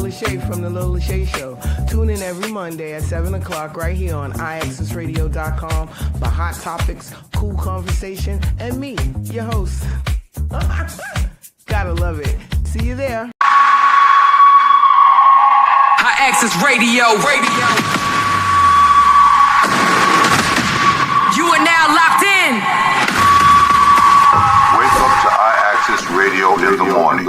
Lil Shay from the Lil Shay Show. Tune in every Monday at 7 o'clock right here on IAXISRADIO.com for hot topics, cool conversation, and me, your host. Gotta love it. See you there. IAXISRADIO. You are now locked in. Wake up to IAXISRADIO in the morning.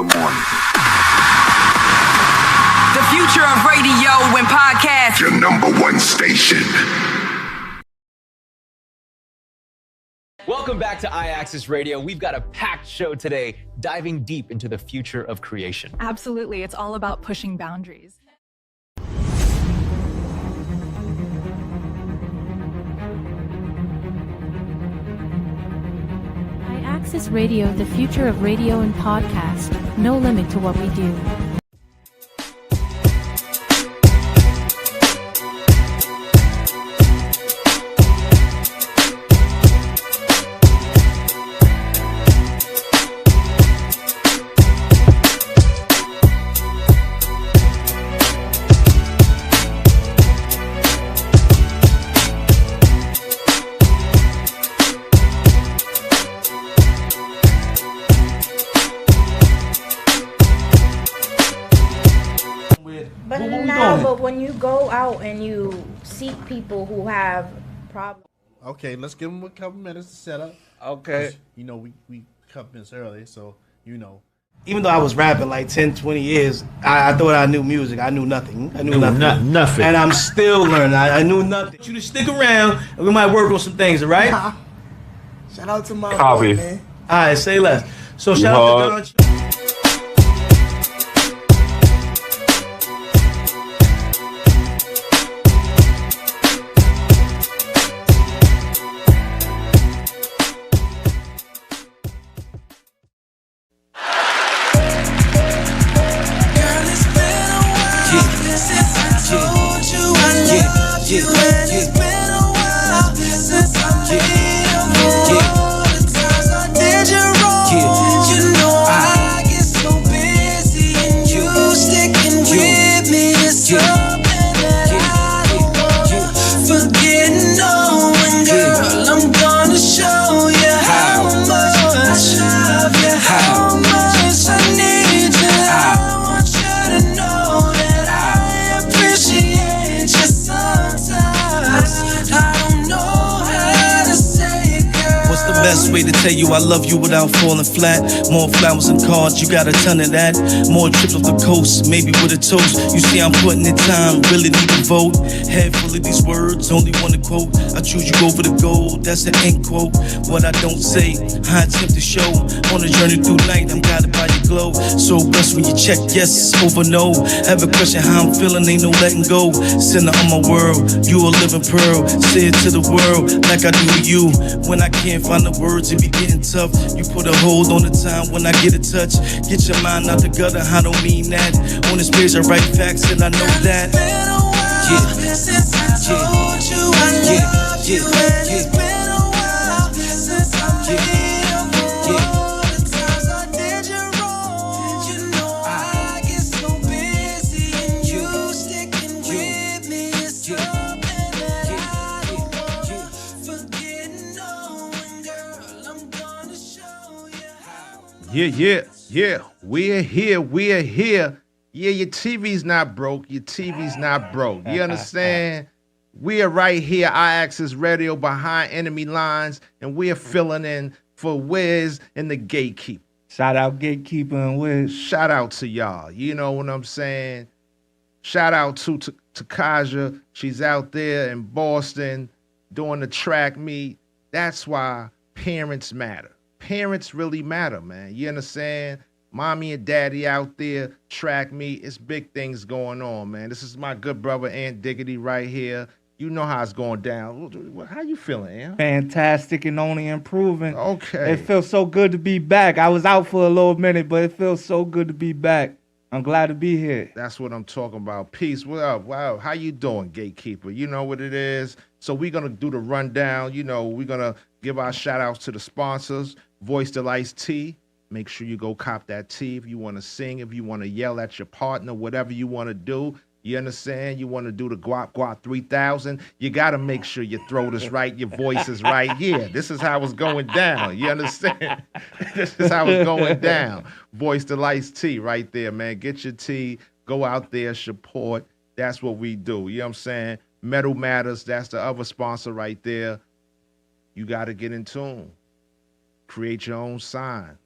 The future of radio and podcast. Your number one station. Welcome back to IAXISRADIO. We've got a packed show today, diving deep into the future of creation. Absolutely. It's all about pushing boundaries. IAXISRADIO, the future of radio and podcast. No limit to what we do. But when you go out and you seek people who have problems. Okay, let's give them a couple minutes to set up. Okay. You know, we couple minutes early, so you know. Even though I was rapping like 10, 20 years, I thought I knew music. I knew nothing. Nothing. And I'm still learning. I knew nothing. You just stick around, and we might work on some things, all right? Shout out to my Copy. boy, man. All right, say less. So shout out to Don. Way to tell you I love you without falling flat. More flowers and cards, you got a ton of that. More trips off the coast, maybe with a toast. You see I'm putting in time, really need to vote. Head full of these words, only one to quote. I choose you over the gold, that's the end quote. What I don't say, I attempt to show. On a journey through night, I'm guided by your glow. So blessed when you check yes over no. Have a question how I'm feeling, ain't no letting go. Center of my world, you a living pearl. Say it to the world like I do to you. When I can't find the words, it be getting tough. You put a hold on the time when I get a touch. Get your mind out the gutter, I don't mean that. On this page I write facts and I know that. Since I told you I love you, and it's been a while since I made up for all the times I did you wrong. You know I get so busy and you sticking with me is something that I don't wanna forget. Knowing, girl, I'm gonna show you how. Yeah. We're here. Yeah, your TV's not broke. You understand? We are right here, IAXISRADIO, behind enemy lines, and we are filling in for WIZZ and the Gatekeeper. Shout out Gatekeeper and WIZZ. Shout out to y'all. You know what I'm saying? Shout out to Kaja. She's out there in Boston doing the track meet. That's why parents matter. Parents really matter, man. You understand? Mommy and daddy out there, track meet. It's big things going on, man. This is my good brother, Aunt Diggity, right here. You know how it's going down. How you feeling, Aunt? Fantastic and only improving. Okay. It feels so good to be back. I was out for a little minute, but it feels so good to be back. I'm glad to be here. That's what I'm talking about. Peace. What up? Wow. How you doing, Gatekeeper? You know what it is. So we're going to do the rundown. You know, we're going to give our shout outs to the sponsors. Voice Delights Tea, make sure you go cop that tee. If you want to sing, if you want to yell at your partner, whatever you want to do, you understand? You want to do the guap 3000, you got to make sure your throat is right, your voice is right. Yeah, this is how it's going down. You understand? This is how it's going down. Voice to Lights Tea right there, man. Get your tea. Go out there, support. That's what we do. You know what I'm saying? Metal Matters, that's the other sponsor right there. You got to get in tune. Create your own sign.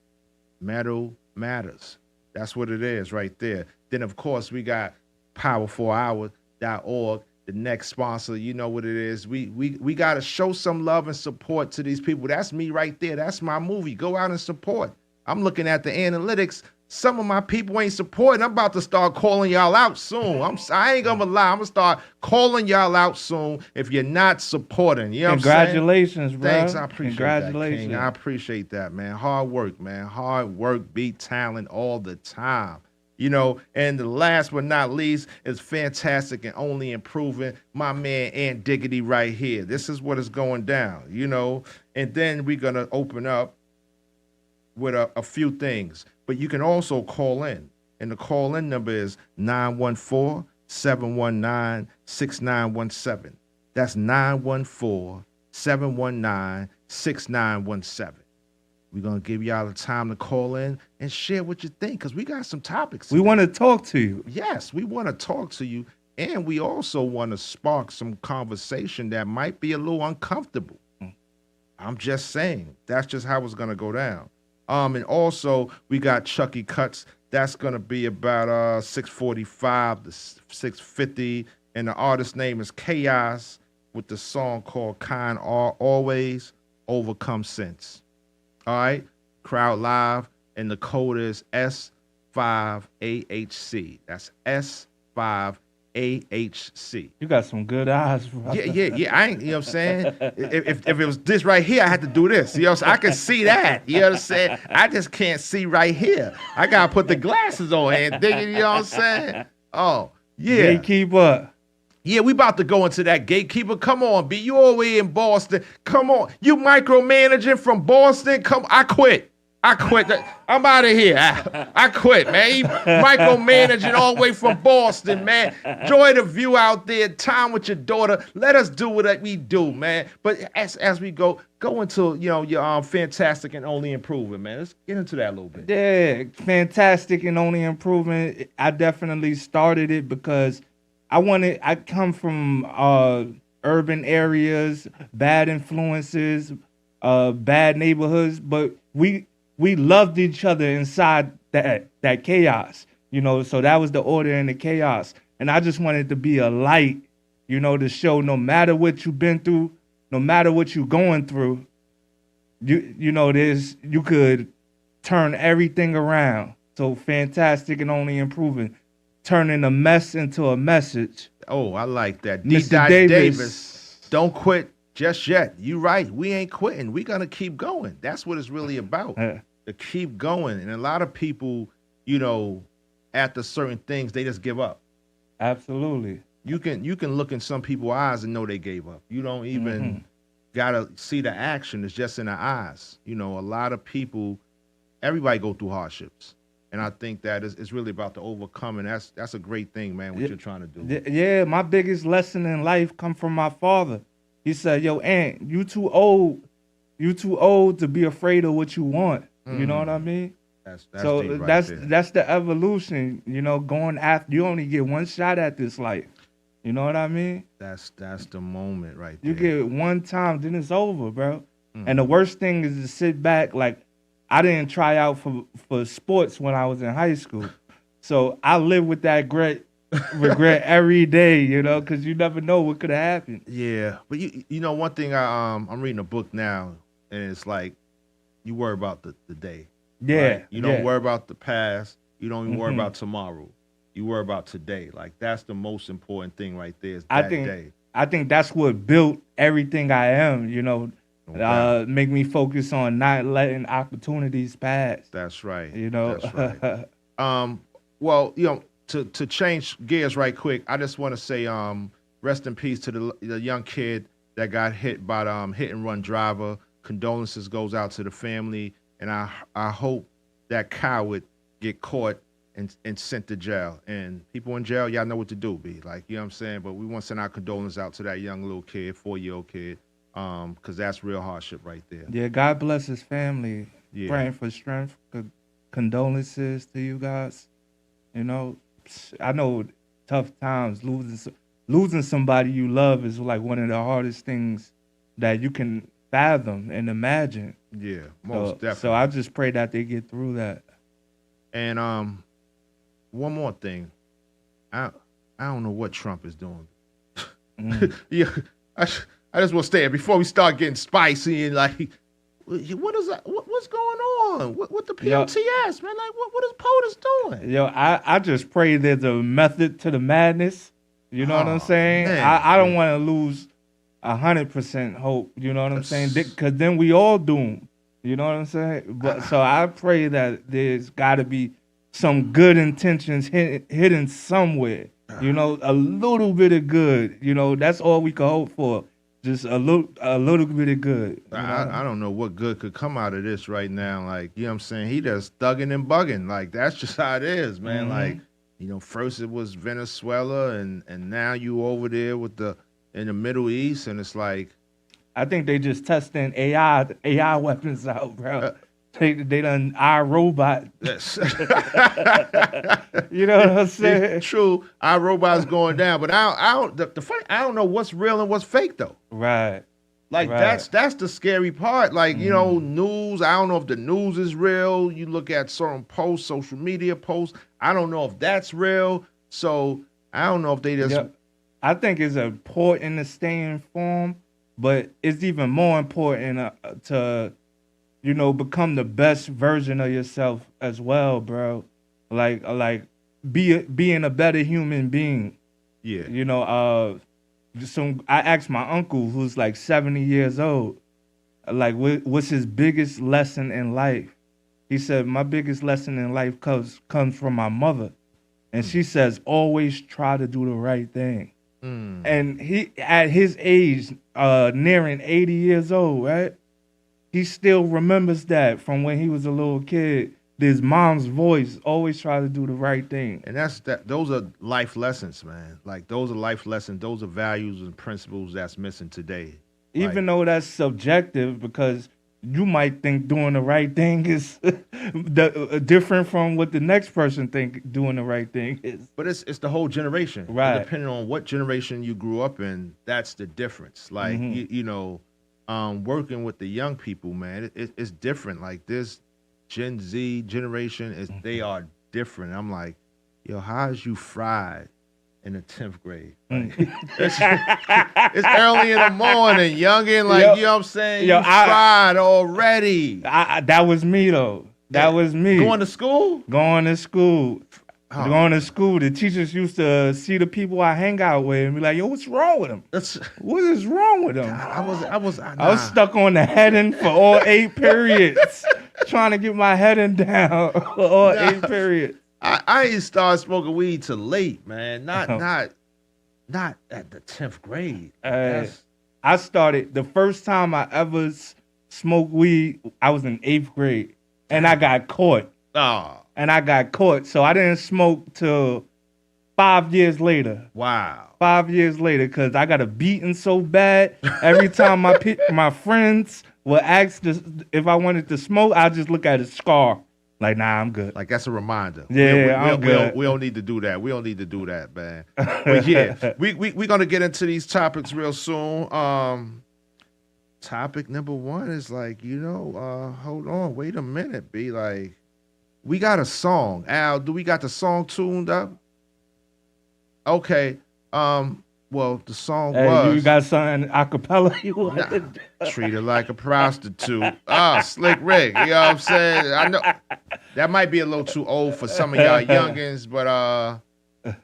Metal Matters. That's what it is right there. Then, of course, we got power4hour.org, the next sponsor. You know what it is. We got to show some love and support to these people. That's me right there. That's my movie. Go out and support. I'm looking at the analytics. Some of my people ain't supporting. I'm about to start calling y'all out soon. I ain't gonna lie. I'm gonna start calling y'all out soon if you're not supporting. You know what I'm saying? Congratulations, bro. Thanks. I appreciate Congratulations. that, King. I appreciate that, man. Hard work, man. Hard work beat talent all the time. You know, and the last but not least is fantastic and only improving. My man Ant Diggity right here. This is what is going down, you know. And then we're gonna open up with a few things. But you can also call in. And the call-in number is 914-719-6917. That's 914-719-6917. We're going to give y'all the time to call in and share what you think, because we got some topics today. We want to talk to you. Yes, we want to talk to you. And we also want to spark some conversation that might be a little uncomfortable. I'm just saying. That's just how it's going to go down. And also, we got Chucky Cuts. That's going to be about 6:45 to 6:50. And the artist's name is Chaos with the song called Kind Always Overcome Sense. All right? Crowd Live. And the code is S5AHC. That's S5AHC. You got some good eyes, bro. Yeah. I ain't, you know what I'm saying? If it was this right here, I had to do this. You know what I'm saying? I can see that. You know what I'm saying? I just can't see right here. I got to put the glasses on and dig it, you know what I'm saying? Oh, yeah. Gatekeeper. Yeah, we about to go into that Gatekeeper. Come on, B. You all the way in Boston. Come on. You micromanaging from Boston? Come, I quit. I'm out of here. I quit, man. You micromanaging all the way from Boston, man. Enjoy the view out there. Time with your daughter. Let us do what we do, man. But as we go into your fantastic and only improving, man. Let's get into that a little bit. Yeah, fantastic and only improving. I definitely started it because I come from urban areas, bad influences, bad neighborhoods, but we loved each other inside that chaos, you know, so that was the order and the chaos. And I just wanted to be a light, you know, to show no matter what you've been through, no matter what you're going through, you know, you could turn everything around. So fantastic and only improving. Turning a mess into a message. Oh, I like that. Mr. Davis, don't quit just yet. You right. We ain't quitting. We gonna keep going. That's what it's really about. To keep going. And a lot of people, you know, after certain things, they just give up. Absolutely. You can look in some people's eyes and know they gave up. You don't even gotta see the action. It's just in the eyes. You know, a lot of people, everybody go through hardships. And I think that it's really about the overcoming. That's a great thing, man, what you're trying to do. Yeah, my biggest lesson in life come from my father. He said, yo, Aunt, you too old to be afraid of what you want. You know what I mean? That's so deep right there. That's the evolution, you know, going after. You only get one shot at this life. You know what I mean? That's the moment right there. You get it one time, then it's over, bro. And the worst thing is to sit back. Like, I didn't try out for sports when I was in high school. So I live with that regret every day, you know, because you never know what could have happened. Yeah. But you know, one thing I'm reading a book now, and it's like, you worry about the day. Yeah. Right? You don't worry about the past. You don't even worry about tomorrow. You worry about today. Like, that's the most important thing right there is that day. I think that's what built everything I am, you know, make me focus on not letting opportunities pass. That's right. You know? That's right. Well, you know, to change gears right quick, I just want to say rest in peace to the young kid that got hit by hit and run driver. Condolences goes out to the family, and I hope that coward get caught and sent to jail. And people in jail, y'all know what to do, B. Like, you know what I'm saying? But we want to send our condolences out to that young little kid, 4-year-old kid, because that's real hardship right there. Yeah, God bless his family. Yeah. Praying for strength. Condolences to you guys. You know, I know tough times, losing somebody you love is like one of the hardest things that you can fathom and imagine. Yeah, most definitely. So I just pray that they get through that. And one more thing, I don't know what Trump is doing. Yeah, I just want to say it before we start getting spicy and like, what is that? What's going on? What the POTS, man? Like, what is POTUS doing? Yo, I just pray there's a method to the madness. You know what I'm saying? Man. I don't want to lose 100% hope. You know what I'm saying? Because then we all doomed. You know what I'm saying? But so I pray that there's got to be some good intentions hidden somewhere. You know, a little bit of good. You know, that's all we can hope for. Just a little bit of good. I don't know what good could come out of this right now. Like, you know what I'm saying? He just thugging and bugging. Like, that's just how it is, man. Like, you know, first it was Venezuela and now you over there in the Middle East, and it's like, I think they just testing AI weapons out, bro. They done iRobot. Yes. You know what I'm saying? True, iRobot's going down, but I don't know what's real and what's fake though. Right. Like that's the scary part. Like, you know, news. I don't know if the news is real. You look at certain posts, social media posts. I don't know if that's real. So I don't know if they just. Yep. I think it's important to stay informed, but it's even more important to, you know, become the best version of yourself as well, bro. Like being a better human being. Yeah. You know, I asked my uncle who's like 70 years old, like what's his biggest lesson in life? He said, my biggest lesson in life comes from my mother. And she says, always try to do the right thing. And he, at his age, nearing 80 years old, right? He still remembers that from when he was a little kid. His mom's voice, always try to do the right thing. And those are life lessons, man. Like, those are life lessons. Those are values and principles that's missing today. Even though that's subjective, because you might think doing the right thing is different from what the next person think doing the right thing is. But it's the whole generation. Right. And depending on what generation you grew up in, that's the difference. Like, you know, working with the young people, man, it's different. Like, this Gen Z generation, they are different. I'm like, yo, how's you fried in the 10th grade? Like, it's early in the morning, youngin', like, you know what I'm saying? You fried already. That was me, though. That was me. Going to school? Going to school. Going to school. The teachers used to see the people I hang out with and be like, yo, what's wrong with them? What is wrong with them? I was stuck on the heading for all 8 periods, trying to get my heading down for all 8 periods. I didn't start smoking weed till late, man. Not at the 10th grade. I started, the first time I ever smoked weed, I was in 8th grade, and I got caught. And I got caught, so I didn't smoke till 5 years later. Wow. 5 years later, because I got a beating so bad. Every time my friends would ask if I wanted to smoke, I just look at a scar. Like, nah, I'm good. Like, that's a reminder. I'm good. We don't need to do that. We don't need to do that, man. But yeah, we're going to get into these topics real soon. Topic number 1 is like, you know, hold on, wait a minute, be like, we got a song. Al, do we got the song tuned up? Okay. Well, the song was. You got something a cappella you want? Treat her like a prostitute. Slick Rick. You know what I'm saying? I know that might be a little too old for some of y'all youngins, but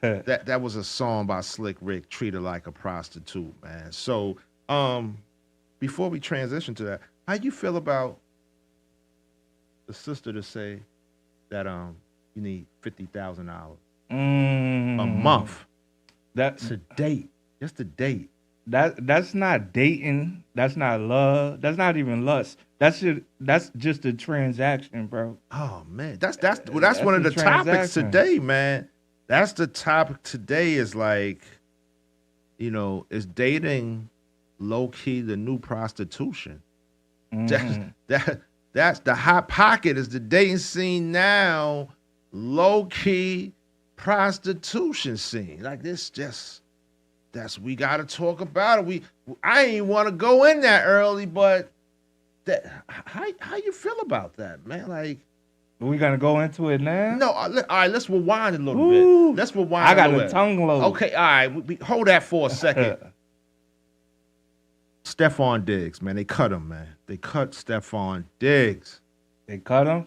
that was a song by Slick Rick. Treat her like a prostitute, man. So, before we transition to that, how you feel about the sister to say that you need $50,000 a month? That's a date. Just a date. That's not dating. That's not love. That's not even lust. That's just a transaction, bro. Oh man, that's one of the topics today, man. That's the topic today. Is like, is dating low key the new prostitution? That's the hot pocket. Is the dating scene now low key prostitution scene? Like this, we got to talk about it. I ain't want to go in that early, but how you feel about that, man? Like, we gonna go into it now? No, all right. Let's rewind a little bit. Let's rewind. I got a tongue load. Okay, all right. Hold that for a second. Stephon Diggs, man, they cut him, man. They cut Stephon Diggs. They cut him.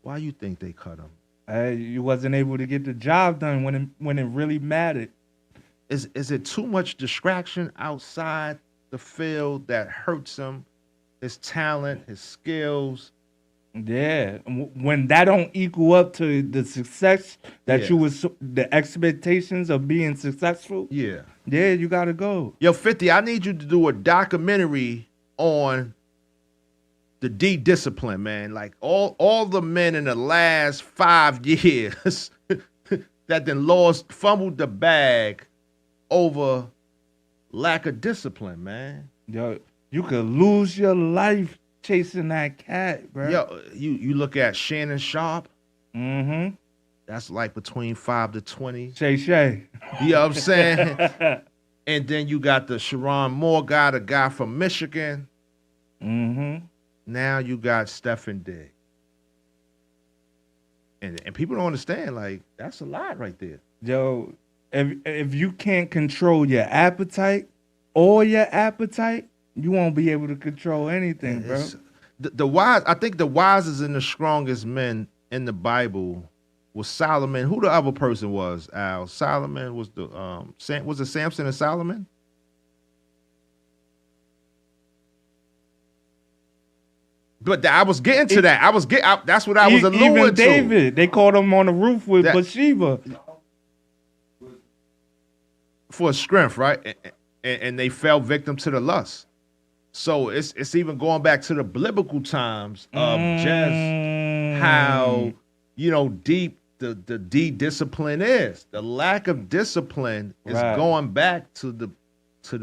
Why you think they cut him? You wasn't able to get the job done when it really mattered. Is it too much distraction outside the field that hurts him? His talent, his skills. Yeah, when that don't equal up to the success that the expectations of being successful. Yeah, you gotta go. Yo, 50, I need you to do a documentary on the D discipline, man. Like all the men in the last 5 years that then fumbled the bag over lack of discipline, man. Yo, you could lose your life chasing that cat, bro. Yo, you look at Shannon Sharp. Mm-hmm. That's like between 5 to 20. Shay. You know what I'm saying? And then you got the Sharon Moore guy, the guy from Michigan. Mm-hmm. Now you got Stephen Diggs. And people don't understand, like, that's a lot right there. Yo, if you can't control your appetite, you won't be able to control anything, bro. The wise, I think the wisest and the strongest men in the Bible was Solomon. Who the other person was, Al? Solomon was was it Samson and Solomon? But I was getting to that. That's what I was alluding to. Even David, they caught him on the roof with Bathsheba. For strength, right? And they fell victim to the lust. So it's even going back to the biblical times of just how, deep the discipline is. The lack of discipline is going back to the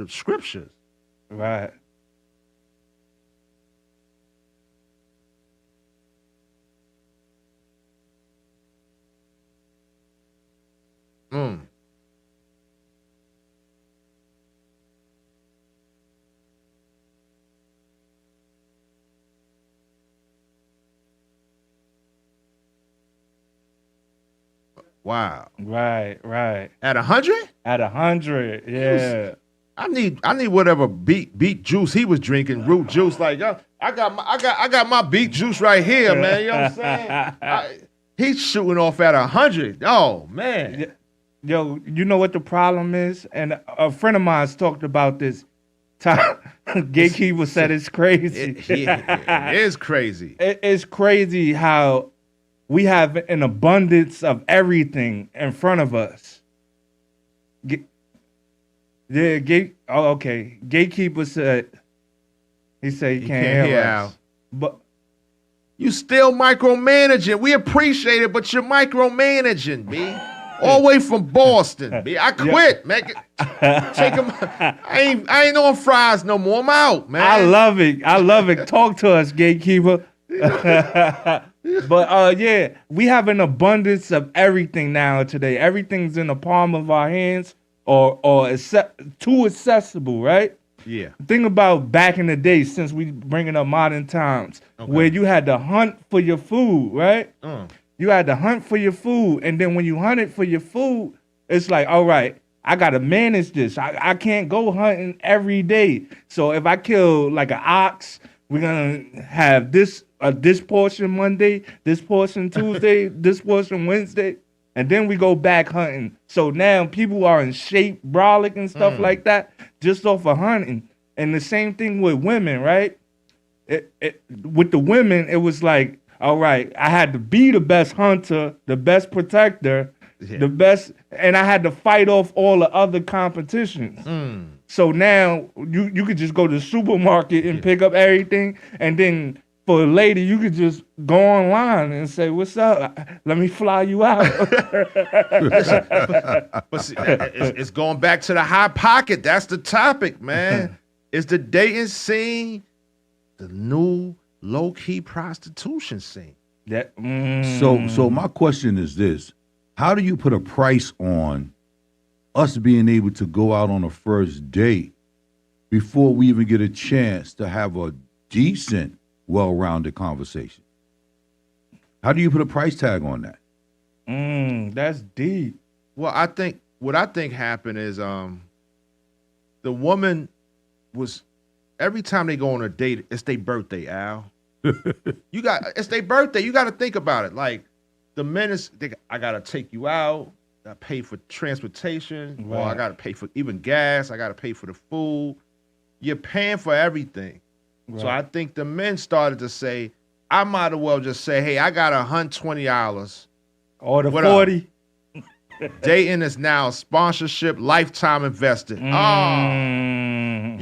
scriptures. Right. Wow. Right. At 100? At 100, yeah. I need whatever beet juice he was drinking, root juice. Like, yo, I got my beet juice right here, man. You know what I'm saying? He's shooting off at 100. Oh man. Yo, you know what the problem is? And a friend of mine's talked about this. Gatekeeper said it's crazy. It is crazy. It's crazy how we have an abundance of everything in front of us. Gatekeeper said he said he can't hear us. But you still micromanaging. We appreciate it, but you're micromanaging, B. All the way from Boston, B. I quit, man. Take him. I ain't on fries no more. I'm out, man. I love it. Talk to us, Gatekeeper. But yeah, we have an abundance of everything now today. Everything's in the palm of our hands, or too accessible, right? Yeah. Think about back in the day, since we bringing up modern times, where you had to hunt for your food, right? You had to hunt for your food, and then when you hunted for your food, it's like, all right, I gotta manage this. I can't go hunting every day. So if I kill like an ox, we're gonna have this portion Monday, this portion Tuesday, this portion Wednesday, and then we go back hunting. So now people are in shape, brolic and stuff like that, just off of hunting. And the same thing with women, right? With the women, it was like, all right, I had to be the best hunter, the best protector, the best, and I had to fight off all the other competitions. So now you could just go to the supermarket and pick up everything, and then for a lady, you could just go online and say, "What's up? Let me fly you out." But see, it's going back to the high pocket. That's the topic, man. Is the dating scene the new low-key prostitution scene? So my question is this: how do you put a price on us being able to go out on a first date before we even get a chance to have a decent, well-rounded conversation? How do you put a price tag on that? That's deep. Well, what I think happened is the woman was, every time they go on a date, it's their birthday, Al. It's their birthday. You got to think about it. Like the men is, I got to take you out. I pay for transportation. Right. Or I got to pay for even gas. I got to pay for the food. You're paying for everything. Right. So I think the men started to say, I might as well just say, hey, I got $120. Or the 40. Dating is now a sponsorship, lifetime invested. You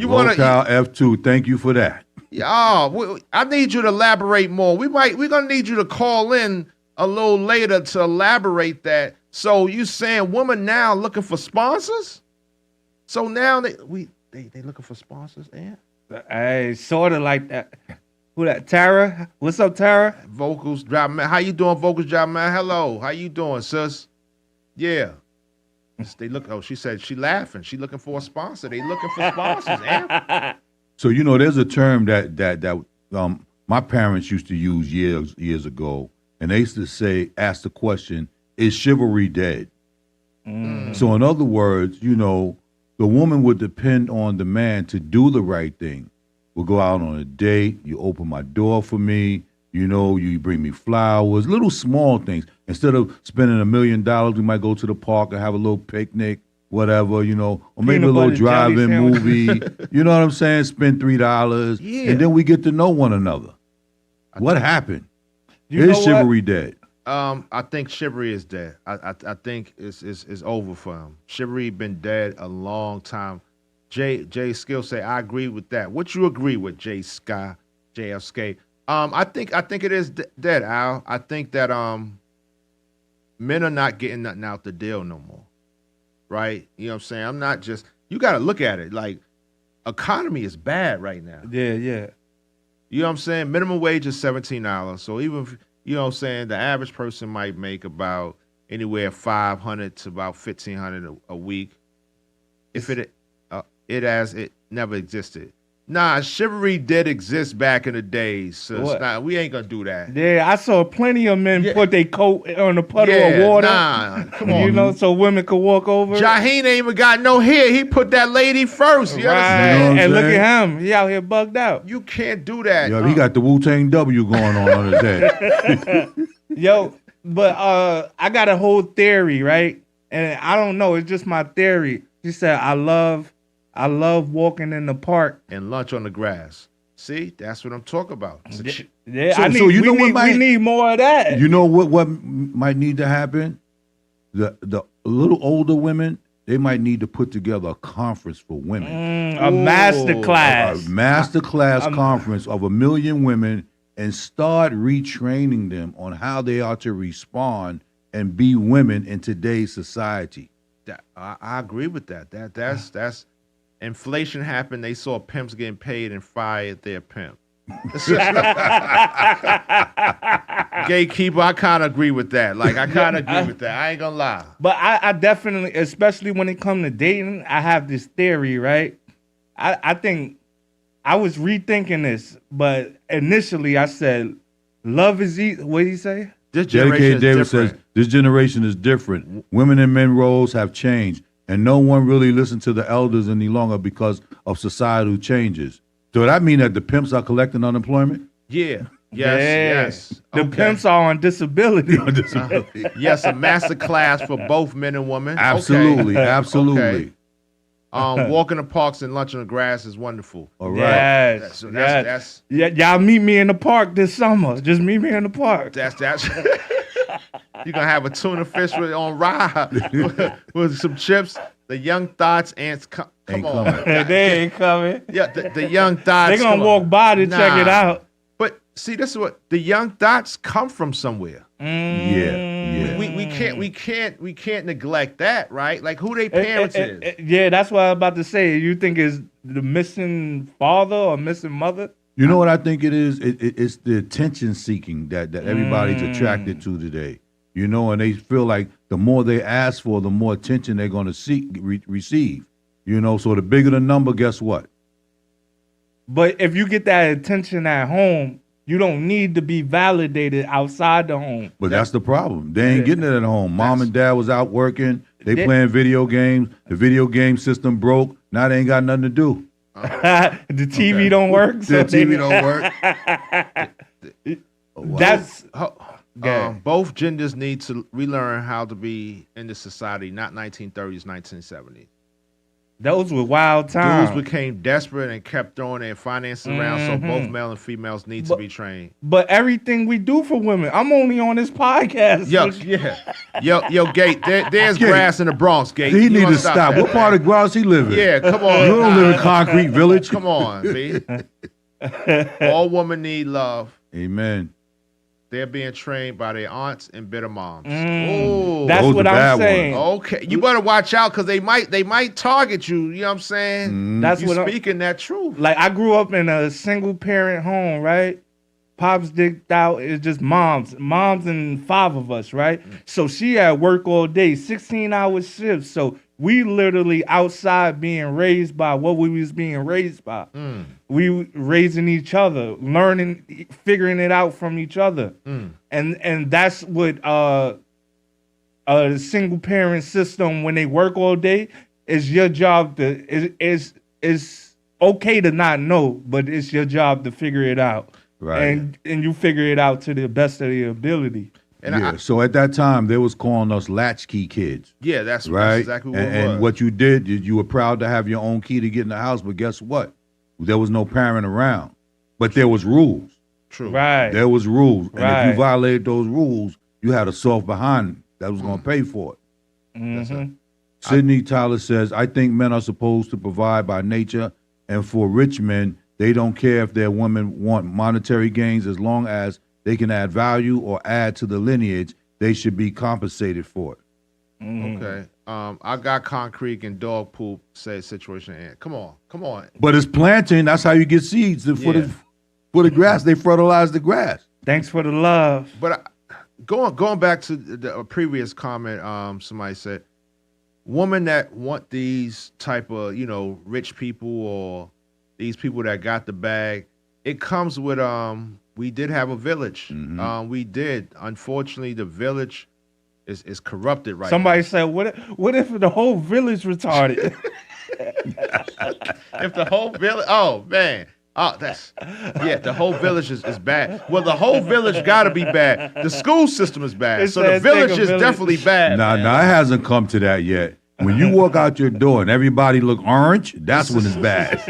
want to F2, thank you for that. I need you to elaborate more. We're gonna need you to call in a little later to elaborate that. So you saying women now looking for sponsors? So now they looking for sponsors, yeah? Hey, sort of like that. Who that? Tara? What's up, Tara? Vocals Drop Man. How you doing, Vocals Drop Man? Hello. How you doing, sis? Yeah. They look. Oh, she said she laughing. She looking for a sponsor. They looking for sponsors, man. So there's a term that my parents used to use years ago, and they used to ask the question, "Is chivalry dead?" So in other words, the woman would depend on the man to do the right thing. We'll go out on a date. You open my door for me. You bring me flowers, little small things. Instead of spending $1 million, we might go to the park and have a little picnic, whatever, or maybe a little drive-in movie. You know what I'm saying? Spend $3, and then we get to know one another. What happened? Is chivalry dead? I think chivalry is dead. I think it's over for him. Chivalry been dead a long time. Jay Skill say I agree with that. What you agree with, JFK? I think it is dead, Al. I think that men are not getting nothing out the deal no more. Right? You know what I'm saying? I'm not just, you got to look at it. Like, economy is bad right now. Yeah. You know what I'm saying? Minimum wage is $17. So even if, you know what I'm saying, the average person might make about anywhere $500 to about $1,500 a week. If it never existed. Nah, chivalry did exist back in the days. So nah, we ain't gonna do that. Yeah, I saw plenty of men put their coat on a puddle of water. Nah, come on. So women could walk over. Jaheen ain't even got no hair. He put that lady first. You understand? And look at him. He out here bugged out. You can't do that. Yo, he got the Wu-Tang W going on his head. Yo, but I got a whole theory, right? And I don't know. It's just my theory. She said, I love walking in the park and lunch on the grass. See, that's what I'm talking about. Yeah, we need more of that. You know what might need to happen? The little older women, they might need to put together a conference for women. A master class. A master class conference of 1 million women and start retraining them on how they are to respond and be women in today's society. I agree with that. That's inflation happened. They saw pimps getting paid and fired their pimp. Gatekeeper, I kind of agree with that. Like, I kind of agree with that. I ain't gonna lie. But I definitely, especially when it comes to dating, I have this theory, right? I think I was rethinking this, but initially I said, love is easy. What did he say? This generation David says, this generation is different. Women and men roles have changed. And no one really listens to the elders any longer because of societal changes. So that mean that the pimps are collecting unemployment? Yeah. Yes. The pimps are on disability. Yes, a master class for both men and women. Absolutely, absolutely. Okay. Walk in the parks and lunch on the grass is wonderful. All right. Yes. Y'all meet me in the park this summer. Just meet me in the park. That's You're going to have a tuna fish on rye with some chips. The young thoughts ain't come on. They ain't coming. Yeah, the young thoughts. They gonna walk by to check it out. But see, this is what the young thoughts come from somewhere. Yeah. We can't neglect that, right? Like who they parents is. Yeah, that's what I was about to say. You think it's the missing father or missing mother? You know what I think it is? It's the attention seeking that everybody's attracted to today. You know, and they feel like the more they ask for, the more attention they're going to receive. You know, so the bigger the number, guess what? But if you get that attention at home, you don't need to be validated outside the home. But that's the problem. They ain't getting it at home. Mom and dad was out working. They playing video games. The video game system broke. Now they ain't got nothing to do. The TV don't work. The TV don't work. That's both genders need to relearn how to be in the society, not 1930s, 1970s. Those were wild times. Dudes became desperate and kept throwing their finances around, so both male and females need to be trained. But everything we do for women, I'm only on this podcast. Yo, Gate, there's grass in the Bronx, Gate. He need to stop. What part of Bronx he live in? Yeah, come on. You don't live in Concrete Village. Come on, B. All women need love. Amen. They're being trained by their aunts and bitter moms. That's what I'm saying. Okay, you better watch out because they might target you. You know what I'm saying? That's you what speaking that truth. Like I grew up in a single parent home, right? Pops dicked out. It's just moms and 5 of us, right? So she at work all day, 16-hour shifts. So we literally outside being raised by what we was being raised by. We raising each other, learning, figuring it out from each other. And that's what a single parent system, when they work all day, is your job to is okay to not know, but it's your job to figure it out. Right. And you figure it out to the best of your ability. And so at that time, they was calling us latchkey kids. Yeah, that's right. exactly what it was. And what you did, you were proud to have your own key to get in the house, but guess what? There was no parent around. But there was rules. True. Right. There was rules. And Right. if you violated those rules, you had a soft behind that was going to pay for it. Sidney Tyler says, I think men are supposed to provide by nature, and for rich men, they don't care if their women want monetary gains as long as they can add value or add to the lineage. They should be compensated for it. Okay. I got concrete and dog poop. Say situation. Come on. But it's planting. That's how you get seeds for the grass. They fertilize the grass. Thanks for the love. But going back to the previous comment, somebody said, women that want these type of rich people or these people that got the bag, it comes with we did have a village. We did. Unfortunately, the village is corrupted right Somebody said, what if the whole village retarded? If the whole village, the whole village is bad. Well, the whole village got to be bad. The school system is bad, so the village is definitely bad. Nah, it hasn't come to that yet. When you walk out your door and everybody look orange, that's when it's bad.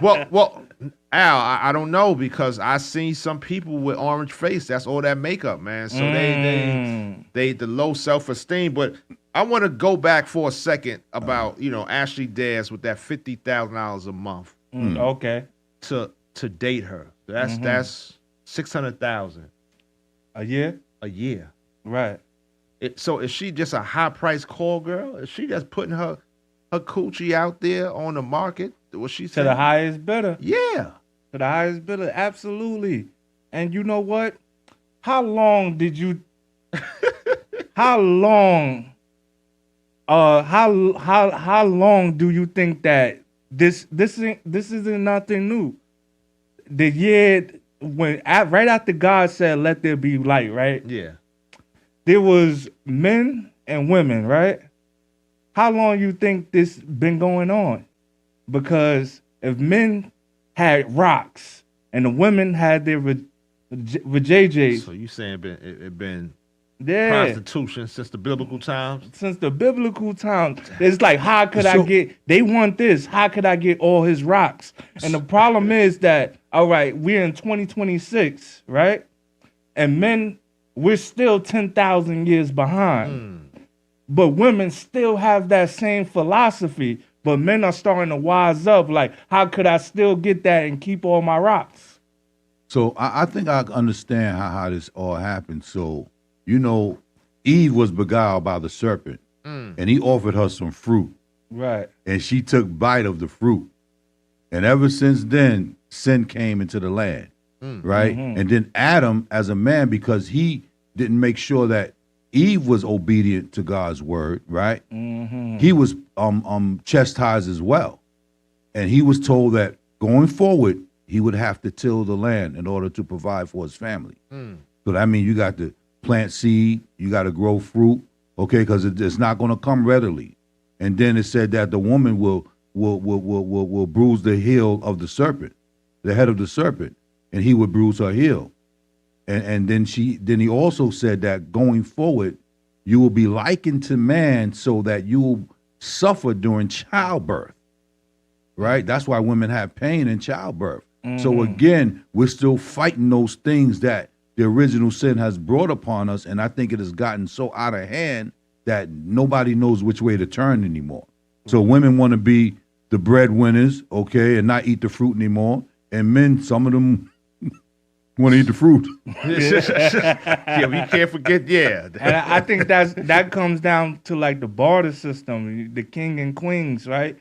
Well, Al, I don't know because I seen some people with orange face. That's all that makeup, man. So they the low self-esteem. But I want to go back for a second about Ashley Daz with that $50,000 a month. Okay. To date her. That's $600,000 a year. A year. Right. So is she just a high price call girl? Is she just putting her coochie out there on the market? What she said? To the highest bidder. Yeah. To the highest bidder, absolutely. And you know what? How long did you? How long do you think that this isn't nothing new? The year right after God said, "Let there be light," right? Yeah. There was men and women, right? How long you think this been going on? Because if men had rocks and the women had their vajayjays. So you saying it been Yeah. prostitution since the biblical times? Since the biblical times. It's like, how could I get, they want this, how could I get all his rocks? And the problem is that, all right, we're in 2026, right? And men, we're still 10,000 years behind. but women still have that same philosophy. But men are starting to wise up. Like, how could I still get that and keep all my rocks? So I think I understand how this all happened. So, you know, Eve was beguiled by the serpent, and he offered her some fruit. Right. And she took bite of the fruit. And ever since then, sin came into the land, right? And then Adam, as a man, because he didn't make sure that Eve was obedient to God's word, right? He was chastised as well. And he was told that going forward, he would have to till the land in order to provide for his family. So that means you got to plant seed, you got to grow fruit, okay, because it's not going to come readily. And then it said that the woman will bruise the heel of the serpent, the head of the serpent, and he would bruise her heel. And then he also said that going forward, you will be likened to man so that you will suffer during childbirth, right? That's why women have pain in childbirth. So again, we're still fighting those things that the original sin has brought upon us, and I think it has gotten so out of hand that nobody knows which way to turn anymore. So women want to be the breadwinners, okay, and not eat the fruit anymore, and men, some of them want to eat the fruit. Yeah, we can't forget, And I think that comes down to like the barter system, the king and queens, right?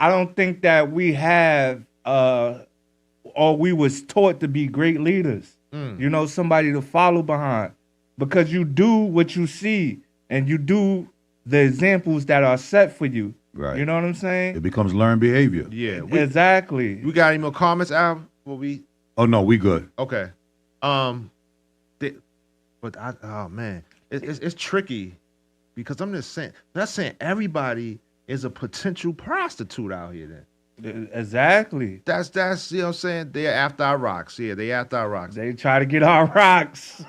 I don't think that we have, or we was taught to be great leaders. You know, somebody to follow behind, because you do what you see and you do the examples that are set for you. Right. You know what I'm saying? It becomes learned behavior. Yeah. Exactly. We got any more comments, Al? Oh no, we good. Okay. Oh man, it's tricky because I'm just saying, not saying everybody is a potential prostitute out here. Then exactly. That's you know what I'm saying. They're after our rocks. Yeah, they after our rocks. They try to get our rocks.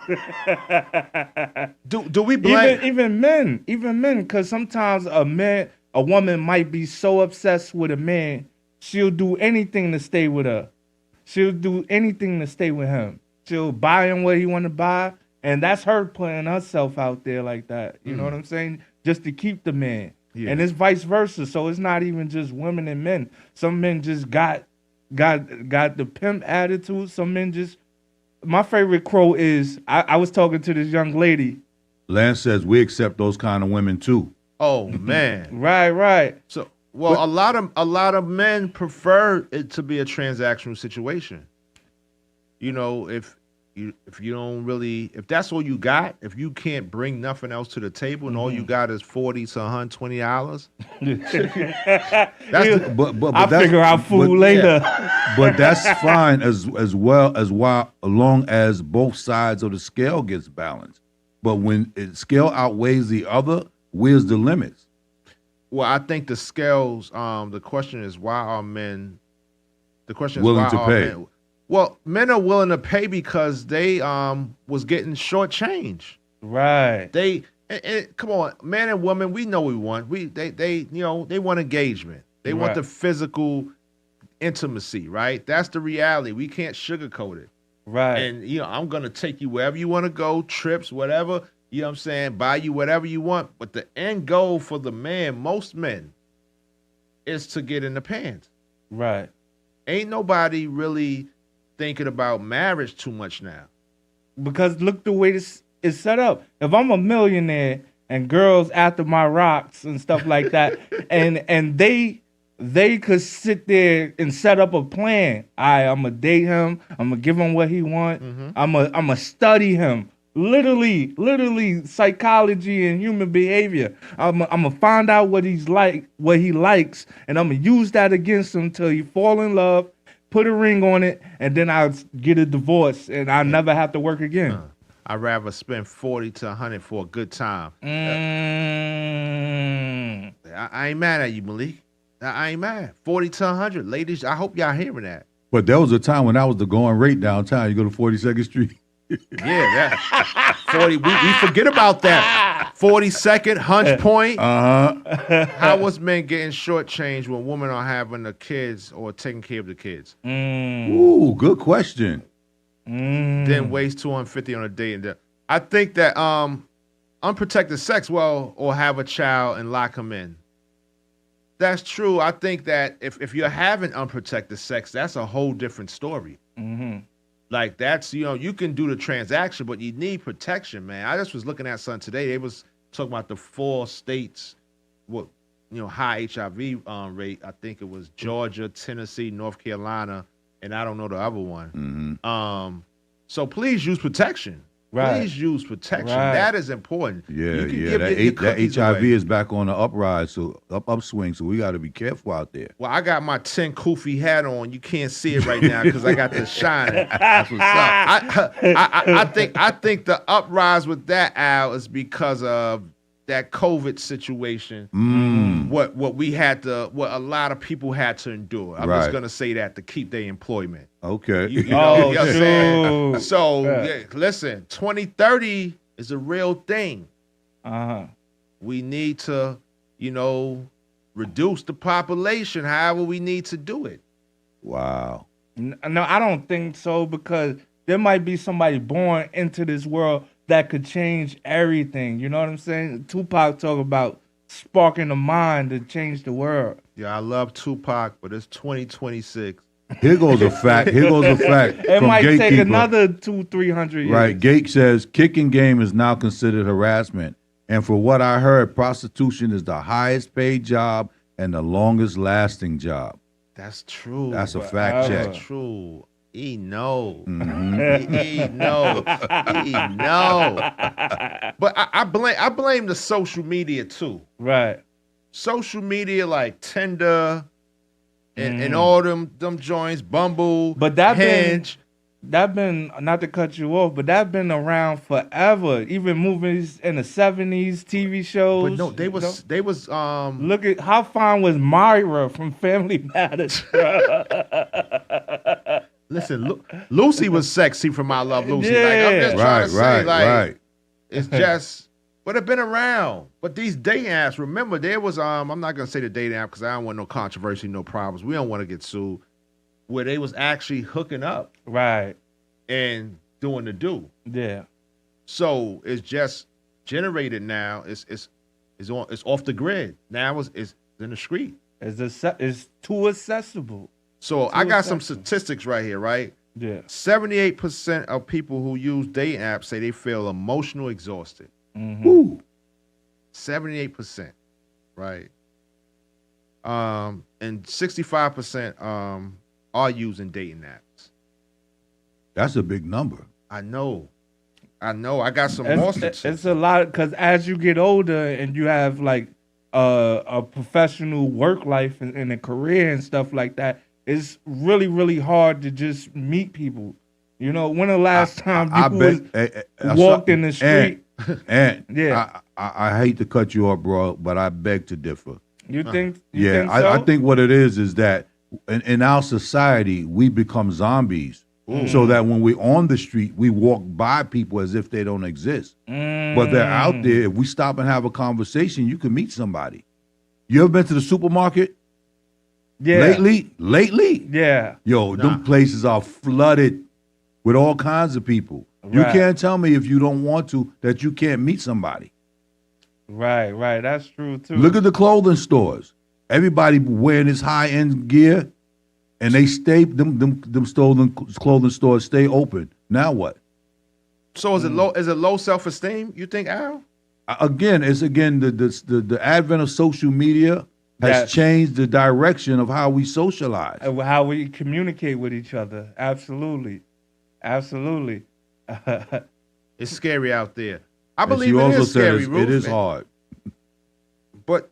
Do we blame even men? Because sometimes a woman might be so obsessed with a man, she'll do anything to stay with her. She'll do anything to stay with him. She'll buy him what he want to buy, and that's her putting herself out there like that. You know what I'm saying? Just to keep the man. Yeah. And it's vice versa. So it's not even just women and men. Some men just got the pimp attitude. Some men just. My favorite quote is I was talking to this young lady. Lance says we accept those kind of women too. Oh man. Right. So. Well, a lot of men prefer it to be a transactional situation. You know, if you don't really, if that's all you got, if you can't bring nothing else to the table and all you got is $40 to $120, I'll figure out food later. Yeah. But that's fine as long as both sides of the scale gets balanced. But when the scale outweighs the other, where's the limits? Well, I think the scales. The question is why are men? The question is willing why to are pay. Men? Well, men are willing to pay because they was getting shortchanged. Right. They come on, man and woman. We know we want. They want engagement. They want the physical intimacy. Right. That's the reality. We can't sugarcoat it. Right. And I'm gonna take you wherever you want to go, trips, whatever. You know what I'm saying? Buy you whatever you want. But the end goal for the man, most men, is to get in the pants. Right. Ain't nobody really thinking about marriage too much now. Because look the way this is set up. If I'm a millionaire and girls after my rocks and stuff like that, and they could sit there and set up a plan. I'm going to date him. I'm going to give him what he want. I'm going to study him. Literally psychology and human behavior. I'm gonna find out what he's like, what he likes, and I'm gonna use that against him until he fall in love, put a ring on it, and then I'll get a divorce and I'll never have to work again. I'd rather spend 40 to 100 for a good time. I ain't mad at you, Malik. I ain't mad. 40 to 100. Ladies, I hope y'all hearing that. But there was a time when that was the going rate downtown. You go to 42nd Street. Yeah, that 40. We forget about that. 42nd, Hunch Point. How was men getting shortchanged when women are having the kids or taking care of the kids? Ooh, good question. Then waste $250 on a date. I think that unprotected sex, well, or have a child and lock them in. That's true. I think that if you're having unprotected sex, that's a whole different story. Mm-hmm. Like that's, you can do the transaction, but you need protection, man. I just was looking at something today. They was talking about the 4 states with, high HIV rate. I think it was Georgia, Tennessee, North Carolina, and I don't know the other one. Mm-hmm. So please use protection. Right. Please use protection. Right. That is important. Yeah, You can yeah. give That, your that cookies HIV away. is back on the uprise, so upswing. So we got to be careful out there. Well, I got my 10 Koofy hat on. You can't see it right now because I got the shine. That's what's up. I think the uprise with that, Al, is because of that COVID situation. What a lot of people had to endure. I'm just gonna say that to keep their employment. Okay. You know what I'm saying? true. So Yeah. listen, 2030 is a real thing. Uh-huh. We need to, reduce the population however we need to do it. Wow. No, I don't think so, because there might be somebody born into this world that could change everything. You know what I'm saying? Tupac talk about sparking the mind to change the world. Yeah, I love Tupac, but it's 2026. Here goes a fact. It from might take Gatekeeper. another 200-300 years. Right. Gate says kicking game is now considered harassment. And for what I heard, prostitution is the highest paid job and the longest lasting job. That's true. That's a fact check. That's true. He know. Mhm. He know. He know. But I blame the social media too. Right. Social media like Tinder and all them joints, Bumble, But that Hinge. been, not to cut you off, but that been around forever. Even movies in the 70s, TV shows. But no, they was Look at how fine was Myra from Family Matters. Listen, Lucy was sexy from I Love Lucy. Yeah. Like, I'm just trying to say, Right. it's just, but it's been around. But these dating apps, remember, there was, I'm not going to say the dating app because I don't want no controversy, no problems. We don't want to get sued. Where they was actually hooking up. Right. And doing the do. Yeah. So it's just generated now. It's off the grid. Now it's in the street. It's too accessible. So I got some statistics right here, right? Yeah. 78% of people who use dating apps say they feel emotional exhausted. Mm-hmm. Woo. 78%, right? And 65% are using dating apps. That's a big number. I know. I got some more statistics. It's a lot, because as you get older and you have like a professional work life and a career and stuff like that, it's really, really hard to just meet people. You know, when the last time you walked in the street? And yeah, I hate to cut you off, bro, but I beg to differ. You think? Yeah, think so? I think what it is that in our society we become zombies. So that when we're on the street, we walk by people as if they don't exist. But they're out there. If we stop and have a conversation, you can meet somebody. You ever been to the supermarket? Yeah. Lately? Yeah. Yo, them places are flooded with all kinds of people. You Right. can't tell me if you don't want to that you can't meet somebody. Right. That's true too. Look at the clothing stores. Everybody wearing this high-end gear, and they stay them stolen clothing stores stay open. Now what? So is it low? Is it low self-esteem? You think, Al? Again, it's the advent of social media has changed the direction of how we socialize. How we communicate with each other. Absolutely. It's scary out there. I And believe she it also is scary. said it is Ruth. hard. But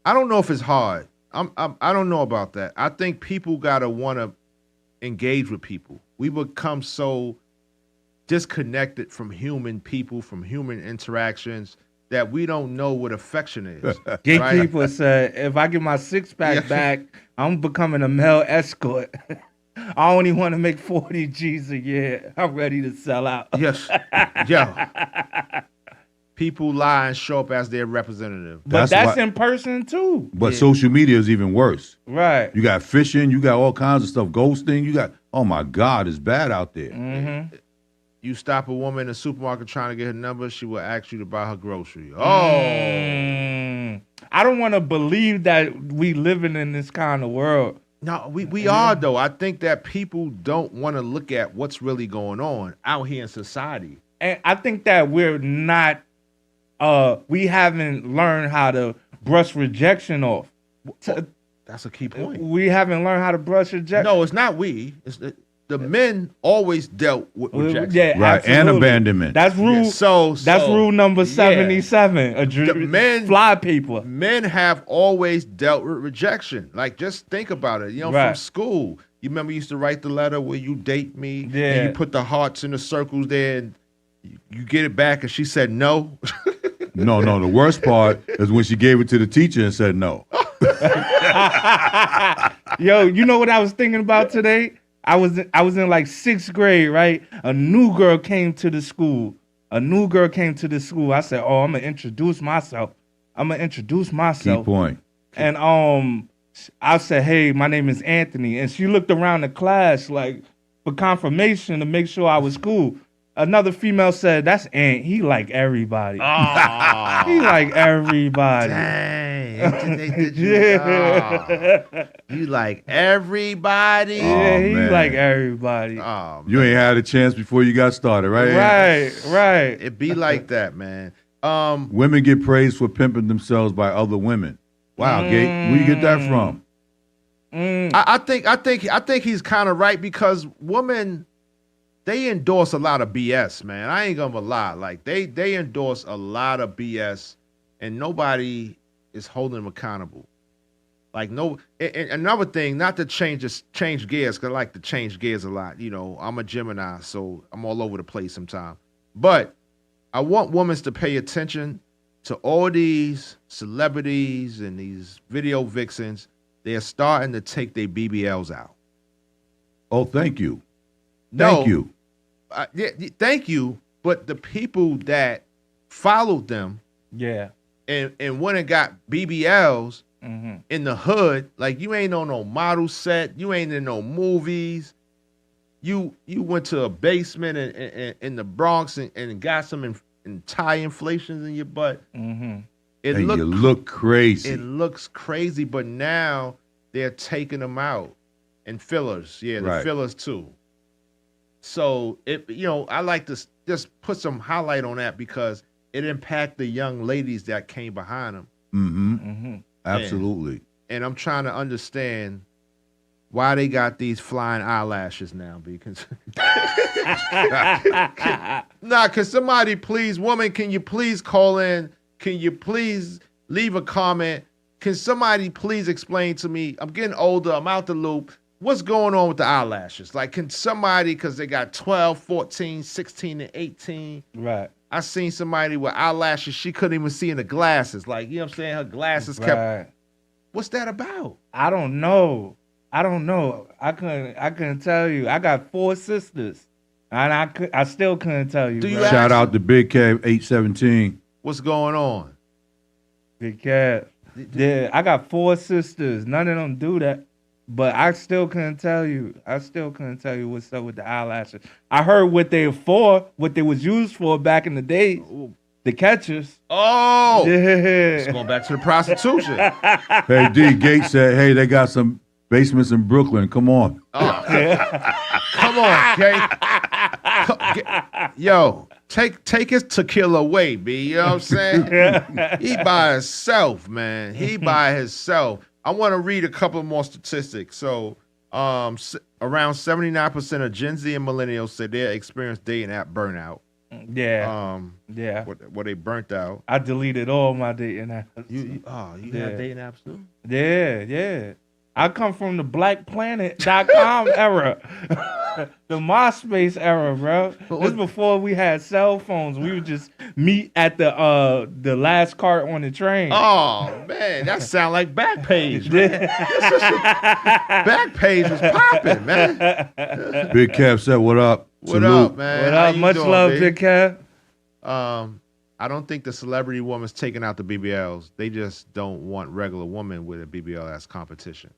I don't know if it's hard. I don't know about that. I think people gotta want to engage with people. We become so disconnected from human people, from human interactions, that we don't know what affection is. Gatekeeper said, if I get my six-pack back, I'm becoming a male escort. I only want to make 40 G's a year. I'm ready to sell out. Yes. Yeah. People lie and show up as their representative. But that's in person too. But social media is even worse. Right. You got phishing, you got all kinds of stuff, ghosting, you got, oh my God, it's bad out there. Mm-hmm. You stop a woman in the supermarket trying to get her number, she will ask you to buy her grocery. Oh. I don't want to believe that we living in this kind of world. No, we are, though. I think that people don't want to look at what's really going on out here in society. And I think that we're not, we haven't learned how to brush rejection off. That's a key point. We haven't learned how to brush rejection. No, it's not we. It's the men always dealt with rejection. Yeah, Right, absolutely. and abandonment. That's rule. That's rule number 77. The men, fly people. Men have always dealt with rejection. Like, just think about it. You know, from school, you remember you used to write the letter where you date me, and you put the hearts in the circles there, and you get it back, and she said no. No. The worst part is when she gave it to the teacher and said no. Yo, you know what I was thinking about today? I was in like 6th grade, right? A new girl came to the school. I said, "Oh, I'm gonna introduce myself. Key point. And I said, "Hey, my name is Anthony." And she looked around the class like for confirmation to make sure I was cool. Another female said, "That's Ant. He like everybody." Oh. He like everybody. Dang. You like everybody? Yeah, he man. like everybody. Oh, You ain't had a chance before you got started, right? Right. It be like that, man. Women get praised for pimping themselves by other women. Wow, Gate, where you get that from? I think he's kind of right, because women, they endorse a lot of BS, man. I ain't gonna lie. Like, they endorse a lot of BS, and nobody is holding them accountable. Like, no. And another thing, not to change gears, because I like to change gears a lot. You know, I'm a Gemini, so I'm all over the place sometimes. But I want women to pay attention to all these celebrities and these video vixens. They're starting to take their BBLs out. Oh, thank you. No, Thank you. Thank you. But the people that followed them, Yeah. and went and got BBLs in the hood, like, you ain't on no model set, you ain't in no movies. You went to a basement in the Bronx and got some Thai inflations in your butt. It And you look crazy. It looks crazy, but now they're taking them out. And fillers, the fillers too. So I like to just put some highlight on that, because it impacted the young ladies that came behind them. Absolutely. And I'm trying to understand why they got these flying eyelashes now, because can somebody please, woman, can you please call in? Can you please leave a comment? Can somebody please explain to me? I'm getting older, I'm out the loop. What's going on with the eyelashes? Like, can somebody, because they got 12, 14, 16, and 18. Right. I seen somebody with eyelashes she couldn't even see in the glasses. Like, you know what I'm saying? Her glasses kept. What's that about? I don't know. I couldn't tell you. I got 4 sisters, and I still couldn't tell you. Shout out to Big Cab 817. What's going on? Big Cab. Yeah, I got 4 sisters. None of them do that. But I still couldn't tell you. What's up with the eyelashes. I heard what they were for, what they was used for back in the day. The catchers. Oh, yeah. It's going back to the prostitution. Hey, D. Gates said, hey, they got some basements in Brooklyn. Come on. Oh. Come on, Kate. Yo, take his tequila away, B. You know what I'm saying? He by himself, man. He by himself. I want to read a couple more statistics. So, around 79% of Gen Z and millennials say they experienced dating app burnout. Yeah. Where they burnt out. I deleted all my dating apps. You had dating apps too? Yeah. I come from the blackplanet.com era. The MySpace era, bro. This was before we had cell phones. We would just meet at the last cart on the train. Oh, man. That sound like Backpage, man. Backpage was popping, man. Big Cab said, what up? What up, man? What up? Much love, Big Cab. I don't think the celebrity woman's taking out the BBLs. They just don't want regular women with a BBL as competition.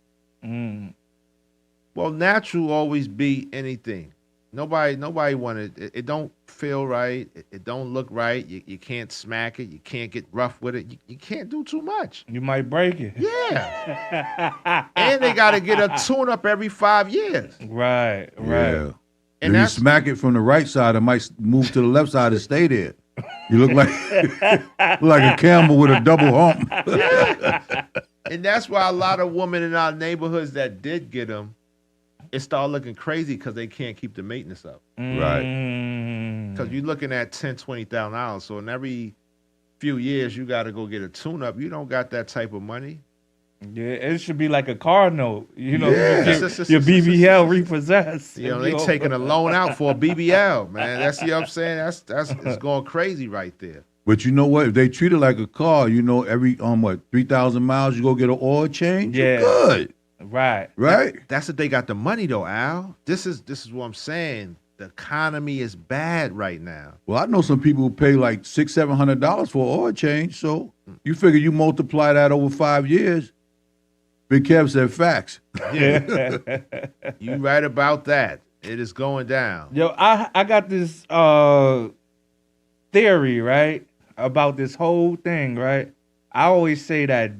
Well, natural always be anything. Nobody wanted it. It don't feel right. It don't look right. You can't smack it. You can't get rough with it. You can't do too much. You might break it. Yeah. And they got to get a tune up every 5 years. Right. Yeah. And if you that's smack it from the right side, it might move to the left side and stay there. You look like a camel with a double hump. and that's why a lot of women in our neighborhoods that did get them, it started looking crazy because they can't keep the maintenance up. Right. Because you're looking at $10,000-$20,000. So in every few years, you got to go get a tune-up. You don't got that type of money. Yeah, it should be like a car note. You know, Yeah. your BBL repossessed. You know, they taking a loan out for a BBL, man. That's, you know what I'm saying? That's it's going crazy right there. But you know what? If they treat it like a car, you know, every 3,000 miles, you go get an oil change. Yeah. You're good. Right. That's if they got the money though, Al. This is what I'm saying. The economy is bad right now. Well, I know some people who pay like $600-$700 for an oil change. So you figure you multiply that over 5 years. Big Kev said facts. Yeah. You right about that. It is going down. Yo, I got this theory, right, about this whole thing, right? I always say that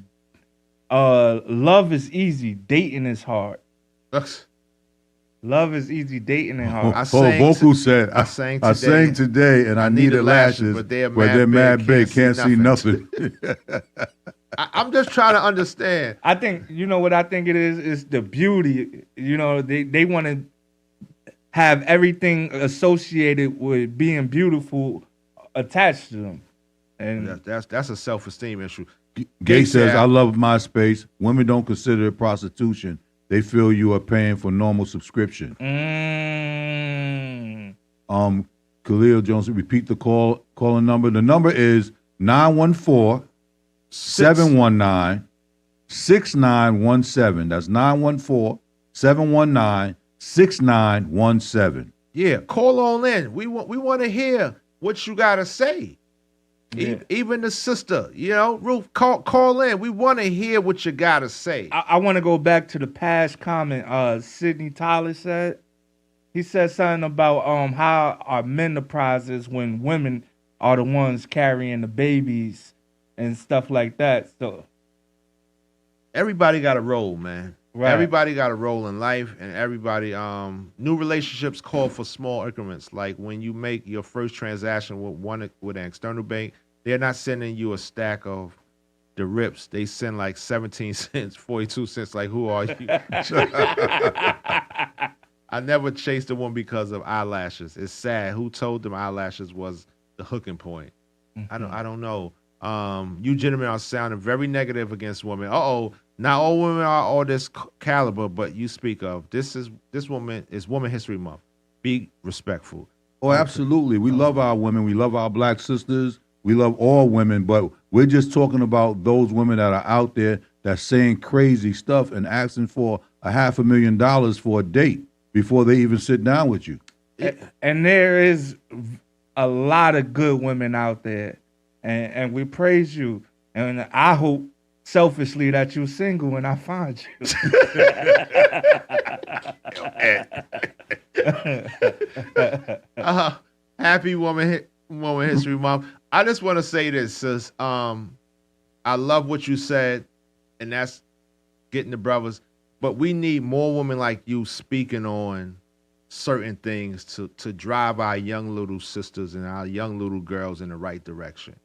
love is easy, dating is hard. Love is easy, dating is hard. Vocal said, I sang I sang today and I needed lashes, but they're mad big, can't see nothing. I'm just trying to understand. I think, you know what I think it is? It's the beauty. You know, they want to have everything associated with being beautiful attached to them. And that's a self-esteem issue. Gay says, I love MySpace. Women don't consider it prostitution. They feel you are paying for normal subscription. Khalil Jones, repeat the calling number. The number is 914-719-6917. That's 914-719-6917. Yeah, call on in. We want to hear what you got to say. Yeah. Even the sister, you know, Ruth, call in. We want to hear what you got to say. I want to go back to the past comment Sidney Tyler said. He said something about how are men the prizes when women are the ones carrying the babies and stuff like that. So everybody got a role, man. Right. Everybody got a role in life, and everybody new relationships call for small increments. Like when you make your first transaction with an external bank, they're not sending you a stack of the rips. They send like 17 cents, 42 cents. Like, who are you? I never chased a woman because of eyelashes. It's sad. Who told them eyelashes was the hooking point? I don't know. You gentlemen are sounding very negative against women. Not all women are all this caliber, but you speak of this woman is Woman History Month. Be respectful. Oh, absolutely. We love our women. We love our black sisters. We love all women, but we're just talking about those women that are out there that's saying crazy stuff and asking for $500,000 for a date before they even sit down with you. And there is a lot of good women out there, and we praise you. And I hope selfishly that you're single when I find you. Happy Woman History Month. I just want to say this, sis. I love what you said, and that's getting the brothers. But we need more women like you speaking on certain things to drive our young little sisters and our young little girls in the right direction.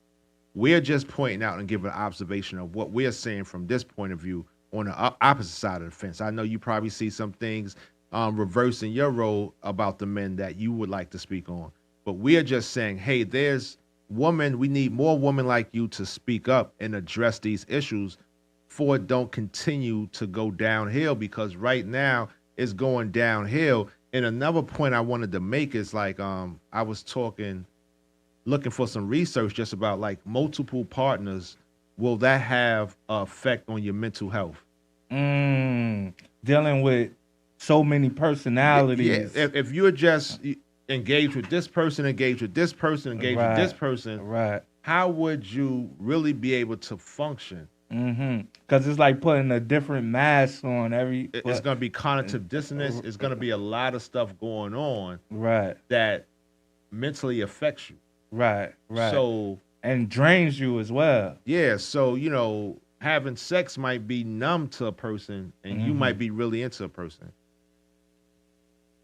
We're just pointing out and giving an observation of what we're seeing from this point of view on the opposite side of the fence. I know you probably see some things reversing your role about the men that you would like to speak on. But we're just saying, hey, there's women, we need more women like you to speak up and address these issues for it don't continue to go downhill, because right now it's going downhill. And another point I wanted to make is like I was looking for some research just about like multiple partners. Will that have an effect on your mental health? Dealing with so many personalities. Yeah. If you're just engaged with this person, engaged with this person, engaged with this person, right? How would you really be able to function Because it's like putting a different mask on every. It's going to be cognitive dissonance. It's going to be a lot of stuff going on. That mentally affects you. Right. So and drains you as well. Yeah. So having sex might be numb to a person, and you might be really into a person.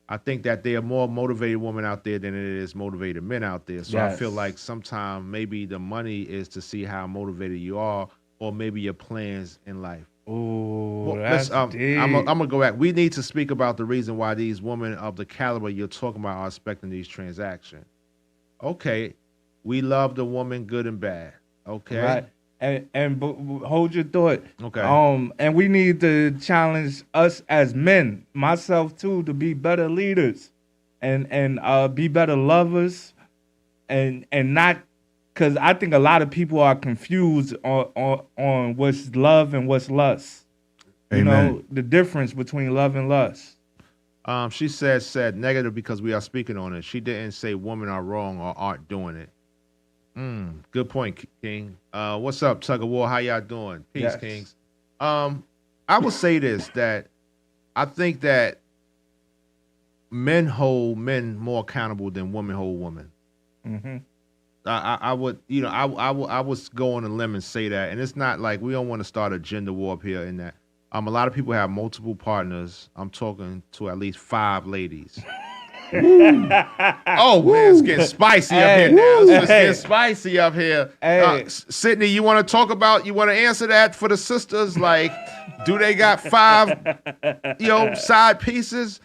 I think that there are more motivated women out there than it is motivated men out there. So I feel like sometimes maybe the money is to see how motivated you are, or maybe your plans in life. Oh, that's deep. I'm gonna go back. We need to speak about the reason why these women of the caliber you're talking about are expecting these transactions. Okay, we love the woman, good and bad. Okay, right. And hold your thought. Okay. And we need to challenge us as men, myself too, to be better leaders, and be better lovers, and not. Because I think a lot of people are confused on what's love and what's lust. Amen. The difference between love and lust. She said negative because we are speaking on it. She didn't say women are wrong or aren't doing it. Good point, King. What's up, Tug of War? How y'all doing? Peace, Kings. I will say this, that I think that men hold men more accountable than women hold women. I would, I was going on a limb and say that, and it's not like we don't want to start a gender war up here in that. A lot of people have multiple partners. I'm talking to at least 5 ladies. Oh man, it's getting spicy up here now. It's getting spicy up here. Sydney, you want to answer that for the sisters? Like, do they got 5, side pieces?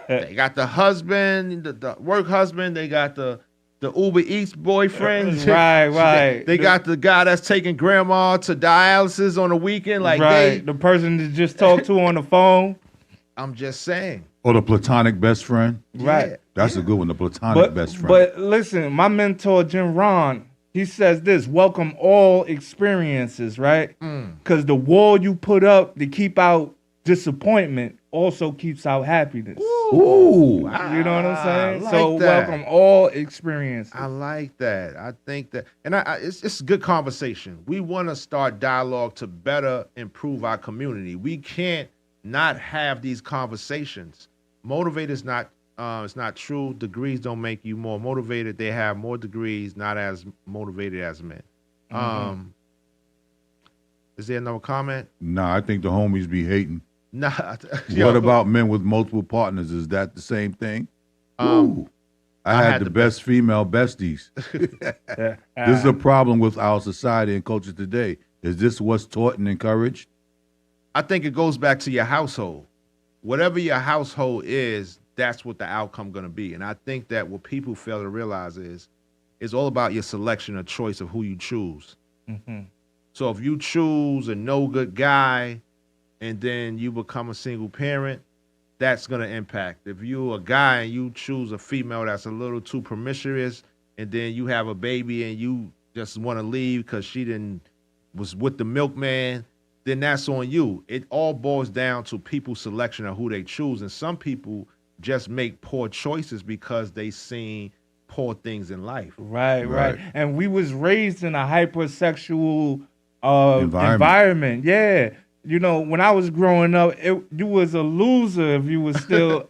They got the husband, the work husband. They got the Uber Eats boyfriend. Right. They got the guy that's taking grandma to dialysis on the weekend. Like, the person to just talk to on the phone. I'm just saying. Or the platonic best friend. Right. That's a good one, the platonic best friend. But listen, my mentor, Jim Ron, he says this: welcome all experiences, right? Because the wall you put up to keep out disappointment also keeps out happiness. Ooh. You know what I'm saying? like So that. welcome all experiences. I like that. I think that, and it's a good conversation. We want to start dialogue to better improve our community. We can't not have these conversations. Motivated is not, it's not true. Degrees don't make you more motivated. They have more degrees, not as motivated as men. Is there another comment? Nah, I think the homies be hating. Nah. What about men with multiple partners? Is that the same thing? I had the best female besties. This is a problem with our society and culture today. Is this what's taught and encouraged? I think it goes back to your household. Whatever your household is, that's what the outcome going to be. And I think that what people fail to realize is it's all about your selection or choice of who you choose. So if you choose a no good guy and then you become a single parent, that's going to impact. If you're a guy and you choose a female that's a little too promiscuous and then you have a baby and you just want to leave because she was with the milkman, then that's on you. It all boils down to people's selection of who they choose. And some people just make poor choices because they seen poor things in life. Right. And we was raised in a hypersexual environment. Yeah. When I was growing up, you was a loser if you was still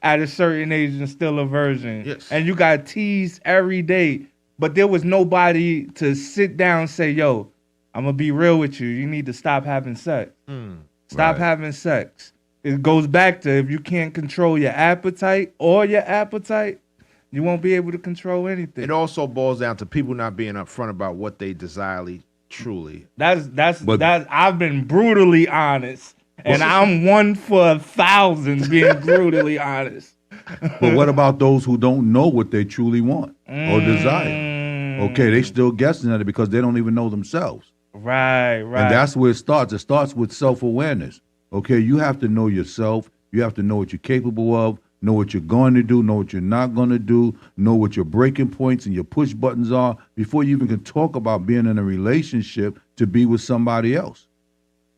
at a certain age and still a virgin. Yes. And you got teased every day. But there was nobody to sit down and say, yo, I'm going to be real with you. You need to stop having sex. Stop having sex. It goes back to if you can't control your appetite, you won't be able to control anything. It also boils down to people not being upfront about what they desire truly. That's I've been brutally honest. And I'm 1 for 1,000 being brutally honest. But what about those who don't know what they truly want or desire? Okay, they still guessing at it because they don't even know themselves. Right. And that's where it starts. It starts with self-awareness. Okay, you have to know yourself. You have to know what you're capable of, know what you're going to do, know what you're not going to do, know what your breaking points and your push buttons are before you even can talk about being in a relationship to be with somebody else.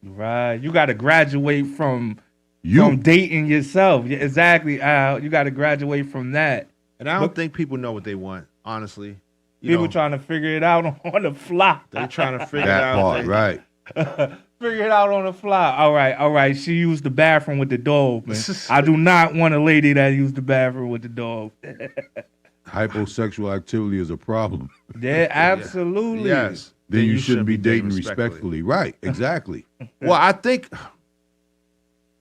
Right. You got to graduate from dating yourself. Yeah, exactly, Al. You got to graduate from that. And I don't think people know what they want, honestly. People trying to figure it out on the fly. They're trying to figure that it out. Part, right. Figure it out on the fly. All right. She used the bathroom with the door open. I do not want a lady that used the bathroom with the door open. Hyposexual activity is a problem. Yeah, absolutely. Yes. Then you shouldn't be dating respectfully. Right, exactly. Well, I think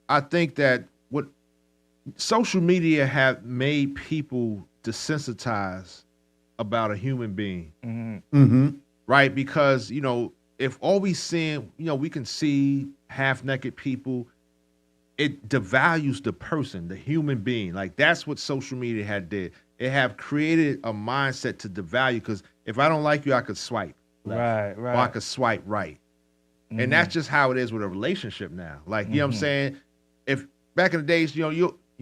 that what social media have made people desensitized about a human being. Mm-hmm. Right? Because, if all we seeing, we can see half-naked people, it devalues the person, the human being. Like, that's what social media had did. It have created a mindset to devalue, because if I don't like you, I could swipe left, right. or I could swipe right. And that's just how it is with a relationship now. Like, you know what I'm saying? If back in the days, we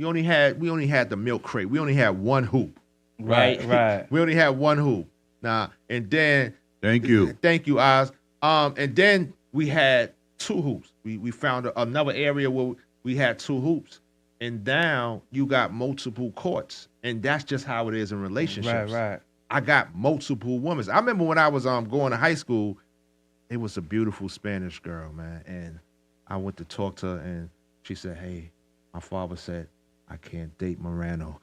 only had the milk crate. We only had one hoop. Right. We only had one hoop. Now, and then Thank you, Oz. And then we had two hoops. We found another area where we had two hoops. And now you got multiple courts. And that's just how it is in relationships. Right. I got multiple women. I remember when I was going to high school, it was a beautiful Spanish girl, man. And I went to talk to her, and she said, "Hey, my father said I can't date Moreno."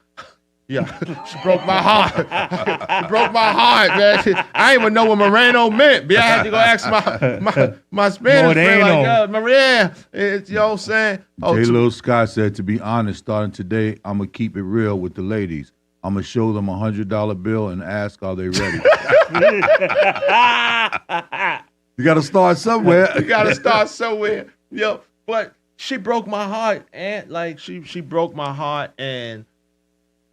Yeah, she broke my heart. She broke my heart, man. I didn't even know what Moreno meant. But I had to go ask my Spanish friend, like, Maria, you know what I'm saying? J. Lil Scott said, to be honest, starting today, I'm going to keep it real with the ladies. I'm going to show them $100 bill and ask, are they ready? You got to start somewhere. But she broke my heart, and like she broke my heart, and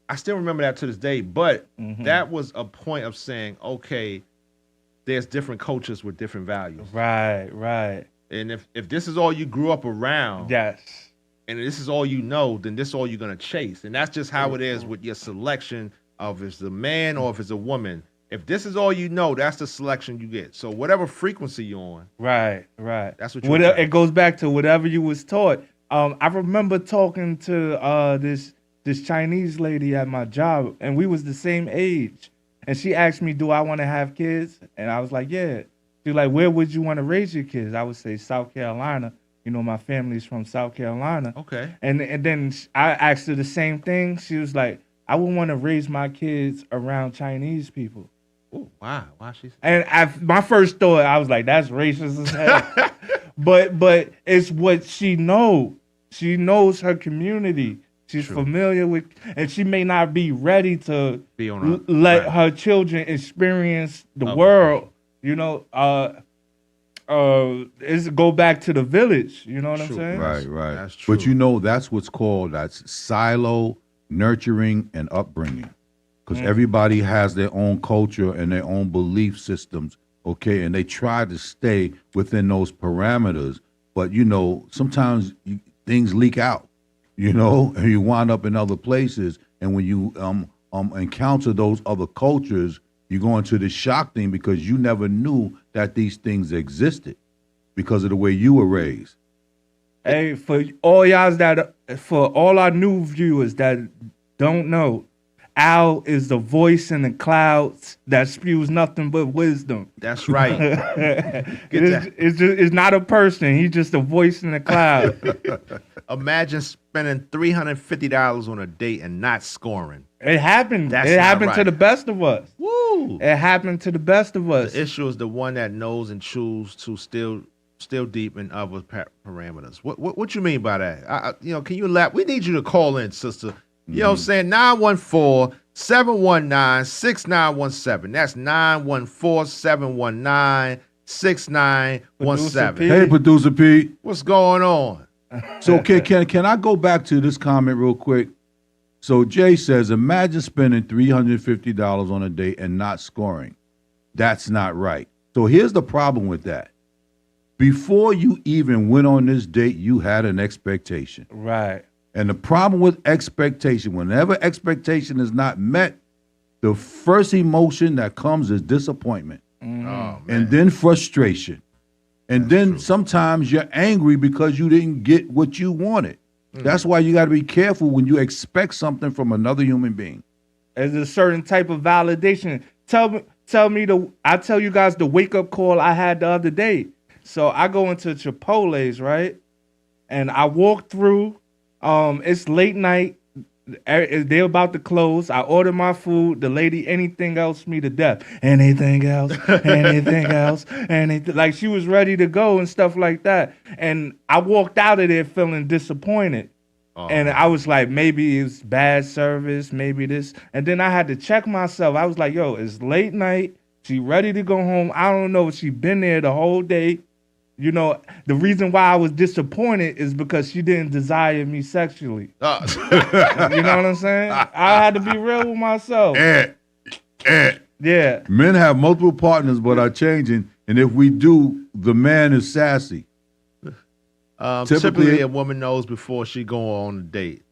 I still remember that to this day. But that was a point of saying, okay, there's different cultures with different values. Right. And if this is all you grew up around, yes, and this is all you know, then this is all you're gonna chase. And that's just how it is with your selection of if it's a man or if it's a woman. If this is all you know, that's the selection you get. So whatever frequency you're on, right. That's what you're doing. It goes back to whatever you was taught. I remember talking to this Chinese lady at my job, and we was the same age. And she asked me, do I want to have kids? And I was like, yeah. She was like, where would you want to raise your kids? I would say South Carolina. My family's from South Carolina. Okay. And then I asked her the same thing. She was like, I would want to raise my kids around Chinese people. Oh, wow. Why she? And my first thought, I was like, that's racist as hell. but it's what she knows. She knows her community. She's familiar with, and she may not be ready to let her children experience the world. It's go back to the village. You know what I'm saying? Right. That's true. But that's what's called silo nurturing and upbringing, because everybody has their own culture and their own belief systems. Okay, and they try to stay within those parameters, but sometimes things leak out. And you wind up in other places, and when you encounter those other cultures, you go into this shock thing because you never knew that these things existed because of the way you were raised. Hey, for all our new viewers that don't know, Al is the voice in the clouds that spews nothing but wisdom. That's right. It's not a person. He's just a voice in the cloud. Imagine spending $350 on a date and not scoring. It happened. It happened to the best of us. Woo! It happened to the best of us. The issue is the one that knows and chooses to still deep in other parameters. What you mean by that? Can you elaborate? We need you to call in, sister. You know what I'm saying? 914-719-6917. That's 914-719-6917. Hey, Producer Pete. What's going on? So can I go back to this comment real quick? So Jay says, imagine spending $350 on a date and not scoring. That's not right. So here's the problem with that. Before you even went on this date, you had an expectation. Right. And the problem with expectation, whenever expectation is not met, the first emotion that comes is disappointment. And then frustration. And then sometimes you're angry because you didn't get what you wanted. That's why you got to be careful when you expect something from another human being. There's a certain type of validation. I tell you guys the wake up call I had the other day. So I go into Chipotle's, right? And I walk through. It's late night. They're about to close. I order my food. The lady, anything else, me to death. Anything else? Anything else? Anything? Like she was ready to go and stuff like that. And I walked out of there feeling disappointed. And I was like, maybe it's bad service, maybe this. And then I had to check myself. I was like, yo, it's late night. She ready to go home. I don't know if she been there the whole day. You know, the reason why I was disappointed is because she didn't desire me sexually. You know what I'm saying? I had to be real with myself. Yeah. Men have multiple partners but are changing, and if we do, the man is sassy. Typically, a woman knows before she go on a date.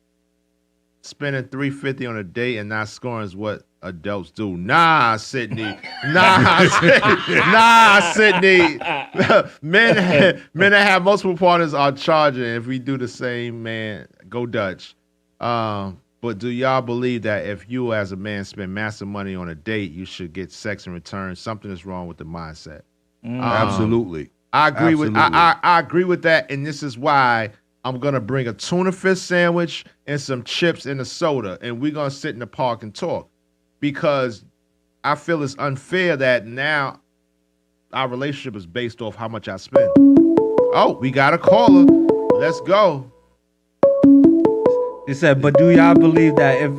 Spending $350 on a date and not scoring is what adults do. Nah, Sydney. Nah, Sydney. Men that have multiple partners are charging. If we do the same, man, go Dutch. But do y'all believe that if you as a man spend massive money on a date, you should get sex in return? Something is wrong with the mindset. Absolutely. I agree with I agree with that, and this is why I'm gonna bring a tuna fish sandwich and some chips and a soda, and we're gonna sit in the park and talk, because I feel it's unfair that now our relationship is based off how much I spend. Oh, we got a caller. Let's go. He said, but do y'all believe that if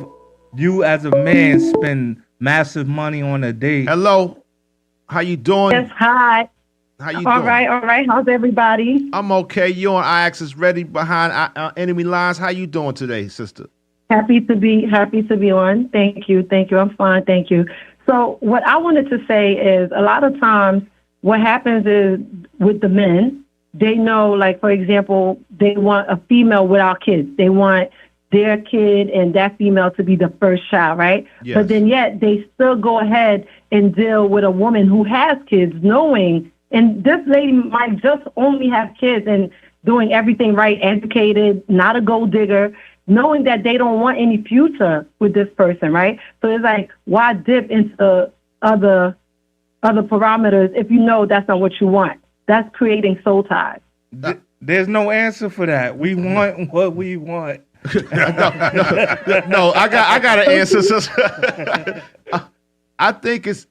you as a man spend massive money on a date? Hello, how you doing? Yes, hi. How you doing? All right. How's everybody? I'm okay. You on IAXISRADIO behind enemy lines. How you doing today, sister? Happy to be on. Thank you. I'm fine. Thank you. So what I wanted to say is a lot of times what happens is with the men, they know, like, for example, they want a female without kids. They want their kid and that female to be the first child, right? Yes. But then yet they still go ahead and deal with a woman who has kids, knowing, and this lady might just only have kids and doing everything right, educated, not a gold digger, knowing that they don't want any future with this person, right? So it's like, why dip into other parameters if you know that's not what you want? That's creating soul ties. There's no answer for that. We want what we want. No, I got an answer, sister. I think it's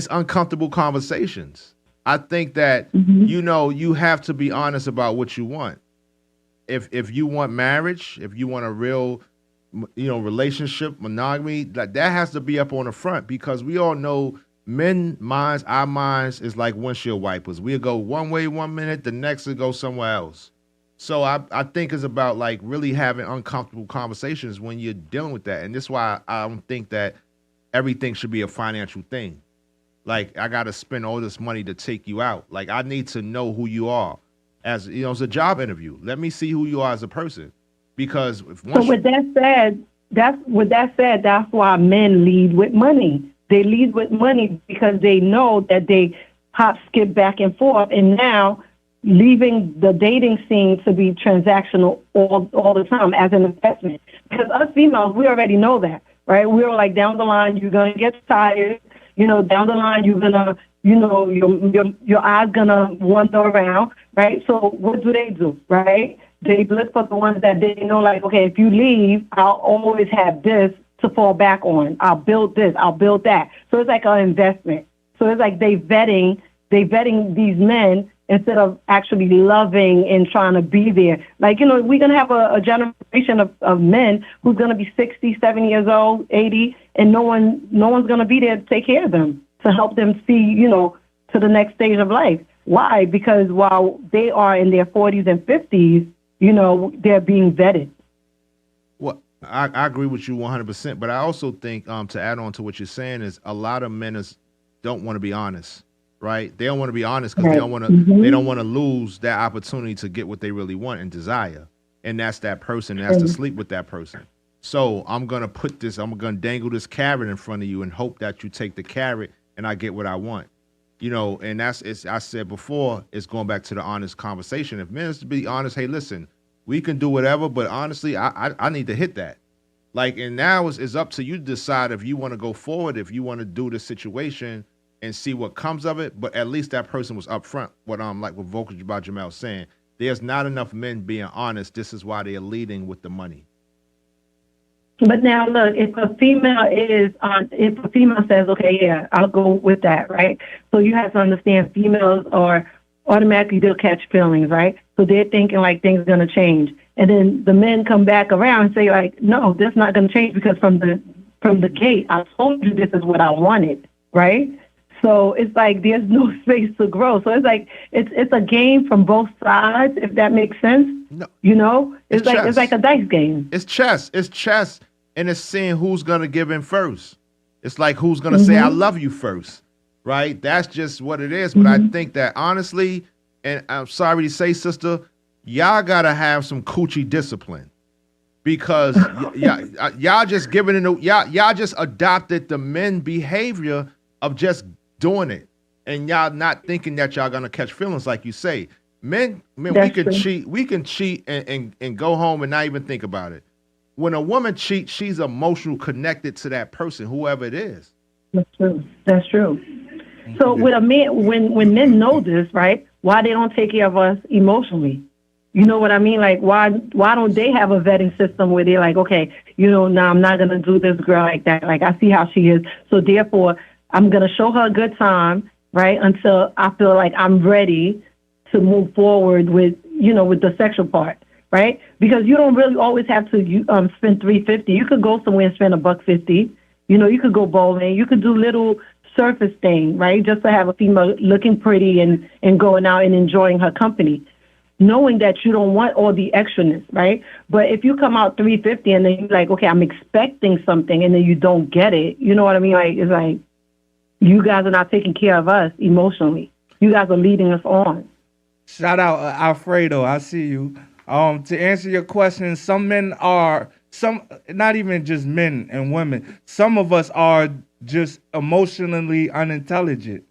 uncomfortable conversations. I think that you have to be honest about what you want. If you want marriage, if you want a real relationship, monogamy, that has to be up on the front, because we all know our minds is like windshield wipers. We'll go one way 1 minute, the next will go somewhere else. So I think it's about like really having uncomfortable conversations when you're dealing with that. And this is why I don't think that everything should be a financial thing. Like, I got to spend all this money to take you out. Like, I need to know who you are. As it's a job interview. Let me see who you are as a person. Because with that said, that's why men lead with money. They lead with money because they know that they hop, skip back and forth, and now leaving the dating scene to be transactional all the time as an investment. Because us females, we already know that, right? We're like, down the line, you're going to get tired. Down the line, you're going to, your eyes going to wander around, right? So what do, right? They look for the ones that they know, like, okay, if you leave, I'll always have this to fall back on. I'll build this, I'll build that. So it's like an investment. So it's like they vetting these men instead of actually loving and trying to be there. Like, we're going to have a generation of men who's going to be 60, 70 years old, 80, and no one's going to be there to take care of them, to help them see, to the next stage of life. Why? Because while they are in their 40s and 50s, they're being vetted. Well, I agree with you 100%, but I also think to add on to what you're saying is a lot of men don't want to be honest. Right? They don't want to be honest because they don't want to lose that opportunity to get what they really want and desire. And that's that person. That's to sleep with that person. So I'm going to dangle this carrot in front of you and hope that you take the carrot and I get what I want. And I said before, it's going back to the honest conversation. If men is to be honest, hey, listen, we can do whatever, but honestly, I need to hit that. Like, and now it's up to you to decide if you want to go forward, if you want to do the situation and see what comes of it. But at least that person was upfront. Like what Vocal about Jamel saying, there's not enough men being honest. This is why they're leading with the money. But now, look, if a female says, okay, yeah, I'll go with that, right? So you have to understand females are automatically, they'll catch feelings, right? So they're thinking like things are going to change. And then the men come back around and say like, no, that's not going to change because from the gate, I told you this is what I wanted, right? So it's like there's no space to grow. So it's like it's a game from both sides, if that makes sense. No. You know? It's chess. like a dice game. It's chess. It's chess. And it's seeing who's gonna give in first. It's like who's gonna say I love you first. Right? That's just what it is. But I think that honestly, and I'm sorry to say, sister, y'all gotta have some coochie discipline. Because y'all just giving it y'all just adopted the men behavior of just doing it, and y'all not thinking that y'all gonna catch feelings like you say. Men, we can cheat and go home and not even think about it. When a woman cheats, she's emotional connected to that person, whoever it is. That's true. So with a man, when men know this, right? Why they don't take care of us emotionally? You know what I mean? Like why don't they have a vetting system where they're like, okay, no, I'm not gonna do this girl like that. Like I see how she is, so therefore I'm going to show her a good time, right, until I feel like I'm ready to move forward with, with the sexual part, right? Because you don't really always have to spend $350. You could go somewhere and spend $150. You could go bowling. You could do little surface thing, right, just to have a female looking pretty and going out and enjoying her company, knowing that you don't want all the extraness, right? But if you come out $350 and then you're like, okay, I'm expecting something, and then you don't get it, you know what I mean? Like it's like, you guys are not taking care of us emotionally. You guys are leading us on. Shout out Alfredo. I see you. To answer your question, some men are not even just men and women. Some of us are just emotionally unintelligent.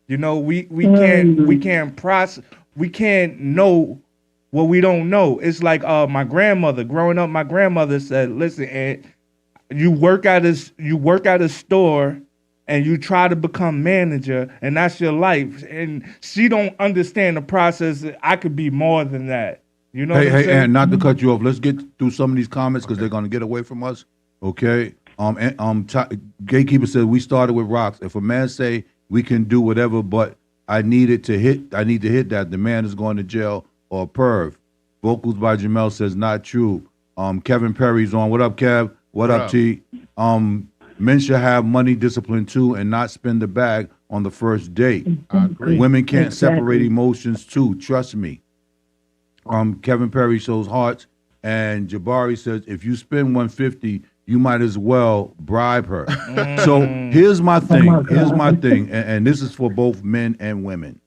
We can't process. We can't know what we don't know. It's like my grandmother. Growing up, my grandmother said, "Listen, Ed, you work at a store." And you try to become manager, and that's your life. And she don't understand the process. I could be more than that. You know what I'm saying? And not to cut you off, let's get through some of these comments because they're going to get away from us. Okay? Gatekeeper said, we started with rocks. If a man say we can do whatever, but I need to hit that, the man is going to jail or perv. Vocals by Jamel says, not true. Kevin Perry's on. What up, Kev? What up, T? Men should have money discipline too and not spend the bag on the first date. Women can't separate emotions too. Trust me. Kevin Perry shows hearts, and Jabari says if you spend $150, you might as well bribe her. So here's my thing. And this is for both men and women.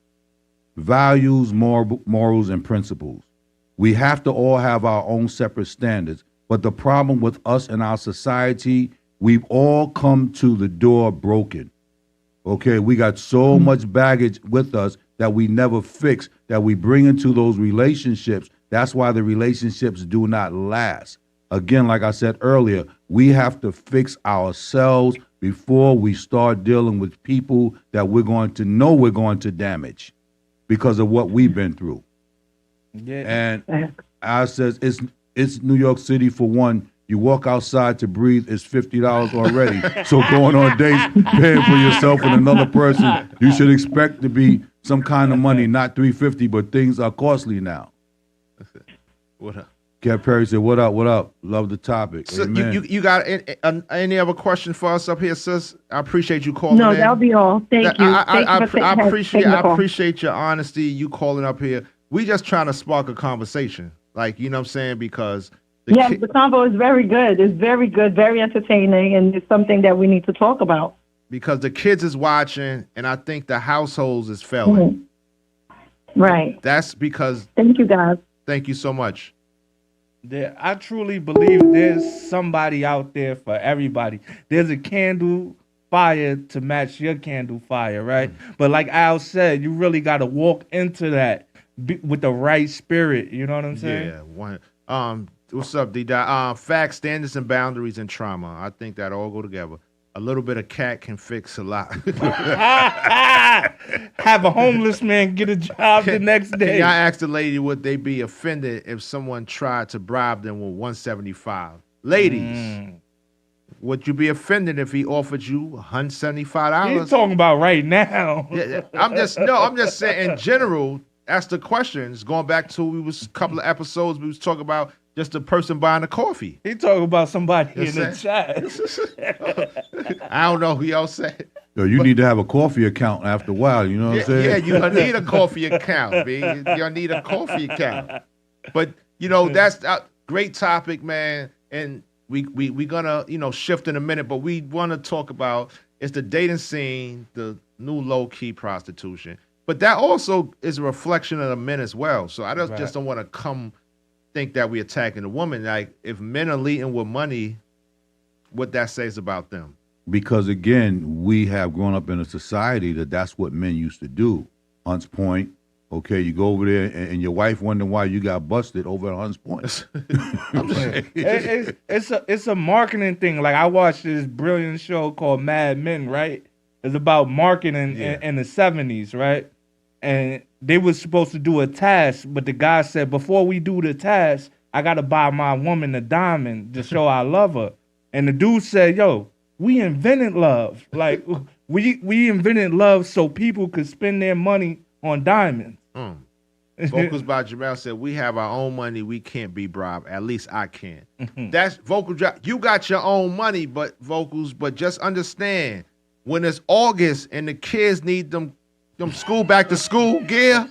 Values, morals, and principles. We have to all have our own separate standards. But the problem with us and our society, we've all come to the door broken. Okay, we got so much baggage with us that we never fix, that we bring into those relationships. That's why the relationships do not last. Again, like I said earlier, we have to fix ourselves before we start dealing with people that we're going to know we're going to damage because of what we've been through. Yeah. And I says it's New York City for one. You walk outside to breathe, it's $50 already. So going on dates, paying for yourself and another person, you should expect to be some kind of money, not $350, but things are costly now. What up? Kev Perry said, what up, what up? Love the topic. So you got any other question for us up here, sis? I appreciate you calling in. No, that'll be all. Thank you. I appreciate your honesty, you calling up here. We just trying to spark a conversation. Like, you know what I'm saying? Because the convo is very good. It's very good, very entertaining, and it's something that we need to talk about. Because the kids is watching, and I think the households is failing. Right. That's because... Thank you, guys. Thank you so much. I truly believe there's somebody out there for everybody. There's a candle fire to match your candle fire, right? But like Al said, you really got to walk into that with the right spirit. You know what I'm saying? Yeah. What's up, D-Dot? Facts, standards, and boundaries and trauma. I think that all go together. a little bit of cat can fix a lot. Have a homeless man get a job the next day. Can I asked the lady, would they be offended if someone tried to bribe them with $175? Ladies, would you be offended if he offered you $175? He's talking about right now. Yeah, I'm just saying in general, that's the questions. Going back to a couple of episodes, we was talking about just the person buying the coffee. He talking about somebody in the chat. I don't know who else said. Yo, you need to have a coffee account after a while. You know what I'm saying? Yeah, you gonna need a coffee account, B. You're gonna need a coffee account. But that's a great topic, man. And we gonna shift in a minute, but we want to talk about it's the dating scene, the new low key prostitution. But that also is a reflection of the men as well. So I just don't want to think that we're attacking the woman. Like if men are leading with money, what that says about them. Because again, we have grown up in a society that's what men used to do. Hunts Point. Okay, you go over there and your wife wonder why you got busted over at Hunts Point. It's a marketing thing. Like I watched this brilliant show called Mad Men, right? It's about marketing in the 70s, right? And they was supposed to do a task, but the guy said, before we do the task, I got to buy my woman a diamond to show I love her. And the dude said, yo, we invented love. Like, we invented love so people could spend their money on diamonds. Vocals by Jamel said, we have our own money. We can't be bribed. At least I can. That's vocal drop. You got your own money, but just understand when it's August and the kids need them school back to school gear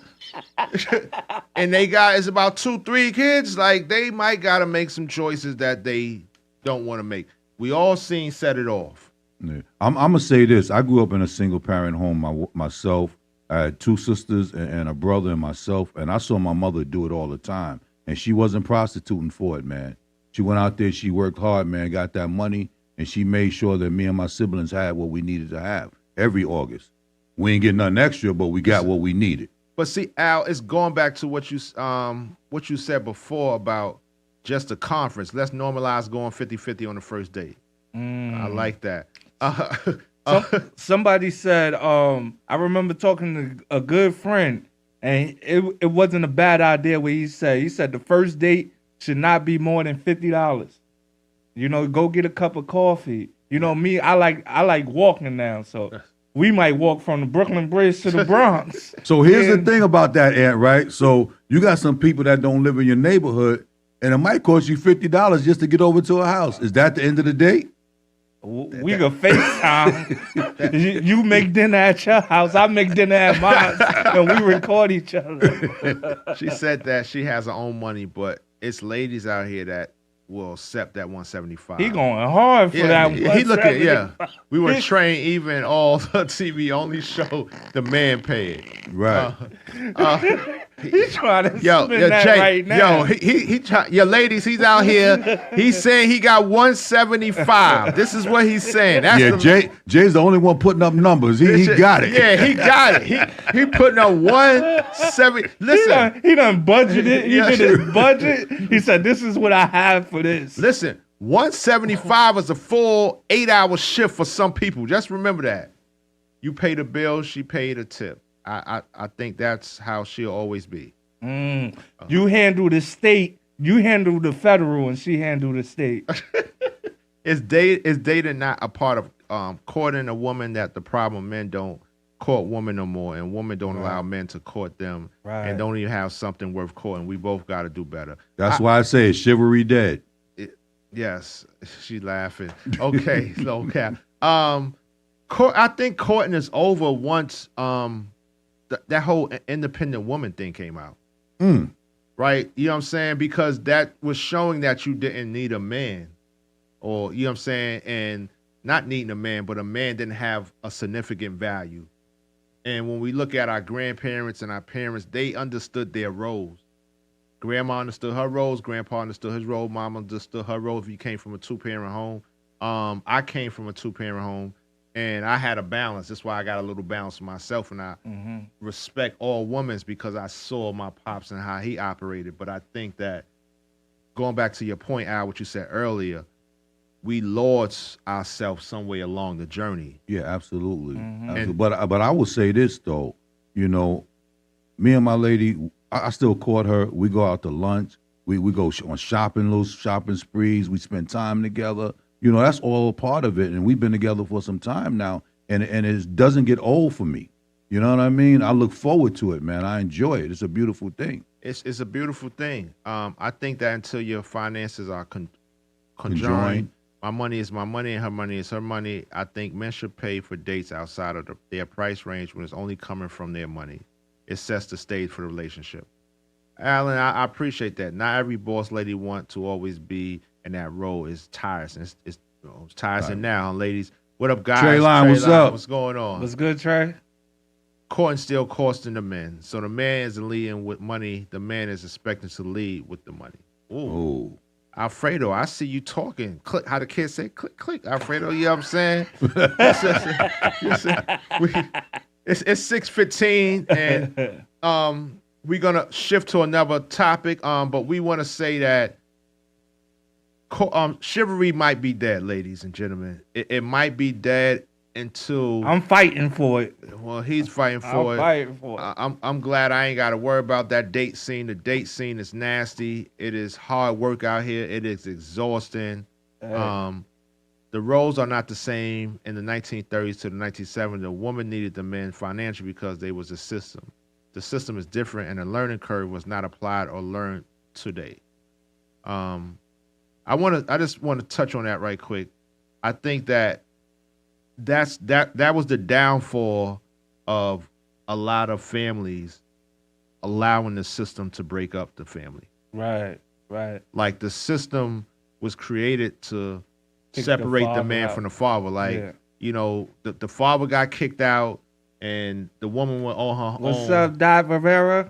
and it's about 2-3 kids, like they might got to make some choices that they don't want to make. We all seen Set It Off. Yeah. I'm gonna say this. I grew up in a single parent home myself. I had 2 sisters and a brother and myself, and I saw my mother do it all the time. And she wasn't prostituting for it, man. She went out there, she worked hard, man, got that money, and she made sure that me and my siblings had what we needed to have every August. We ain't getting nothing extra, but we got what we needed. But see, Al, it's going back to what you said before about just a conference. Let's normalize going 50-50 on the first date. I like that. Somebody said, I remember talking to a good friend, and it wasn't a bad idea what he said. He said the first date should not be more than $50. Go get a cup of coffee. Me, I like walking now, so we might walk from the Brooklyn Bridge to the Bronx. So here's the thing about that, Ant, right? So you got some people that don't live in your neighborhood, and it might cost you $50 just to get over to a house. Is that the end of the date? We can FaceTime. You make dinner at your house, I make dinner at mine, and we record each other. She said that she has her own money, but it's ladies out here that will accept that 175. He going hard for that. He looking, we were trained even all the TV only show the man paid. Right. He's trying to spin that Jay, right now. Ladies, he's out here. He's saying he got 175. This is what he's saying. That's Jay's the only one putting up numbers. He got it. Yeah, he got it. He putting up 170. Listen, he done budgeted. He did his budget. He said, "This is what I have for this." Listen, 175 is a full 8-hour shift for some people. Just remember that. You pay the bill, she paid a tip. I think that's how she'll always be. You handle the state, you handle the federal, and she handle the state. Is dating not a part of courting a woman that the problem men don't court women no more, and women don't allow men to court them, and don't even have something worth courting? We both got to do better. That's why I say chivalry dead. Yes, she laughing. Okay, low cap. I think courting is over once that whole independent woman thing came out. Right? You know what I'm saying? Because that was showing that you didn't need a man. Or, you know what I'm saying? And not needing a man, but a man didn't have a significant value. And when we look at our grandparents and our parents, they understood their roles. Grandma understood her roles. Grandpa understood his role. Mama understood her role if you came from a 2-parent home. I came from a 2-parent home. And I had a balance. That's why I got a little balance for myself. And I respect all women because I saw my pops and how he operated. But I think that going back to your point, Al, what you said earlier, we lost ourselves somewhere along the journey. Yeah, absolutely. Mm-hmm. Absolutely. But I will say this though, you know, me and my lady, I still court her. We go out to lunch. We go on little shopping sprees. We spend time together. You know, that's all part of it. And we've been together for some time now, and it doesn't get old for me. You know what I mean? I look forward to it, man. I enjoy it. It's a beautiful thing. It's a beautiful thing. I think that until your finances are conjoined, my money is my money and her money is her money, I think men should pay for dates outside of their price range when it's only coming from their money. It sets the stage for the relationship. Alan, I appreciate that. Not every boss lady want to always be in that role. It's tiresome. It's tiresome Right. now, ladies. What up, guys? Trey Line, what's up? What's going on? What's good, Trey? Courting still costing the men. So the man isn't leading with money. The man is expecting to lead with the money. Ooh. Alfredo, I see you talking. Click, how the kids say, click, click. Alfredo, you know what I'm saying? It's 6:15, and we're going to shift to another topic, but we want to say that chivalry might be dead, ladies and gentlemen. It might be dead until... I'm fighting for it. Well, he's fighting for it. I'm fighting for it. I'm glad I ain't got to worry about that date scene. The date scene is nasty. It is hard work out here. It is exhausting. The roles are not the same in the 1930s to the 1970s. The woman needed the men financially because there was a system. The system is different, and the learning curve was not applied or learned today. I just want to touch on that right quick. I think that was the downfall of a lot of families allowing the system to break up the family. Right. Like the system was created to separate the man from the father. Like, you know, the father got kicked out and the woman went on her own. What's up, Dot Rivera?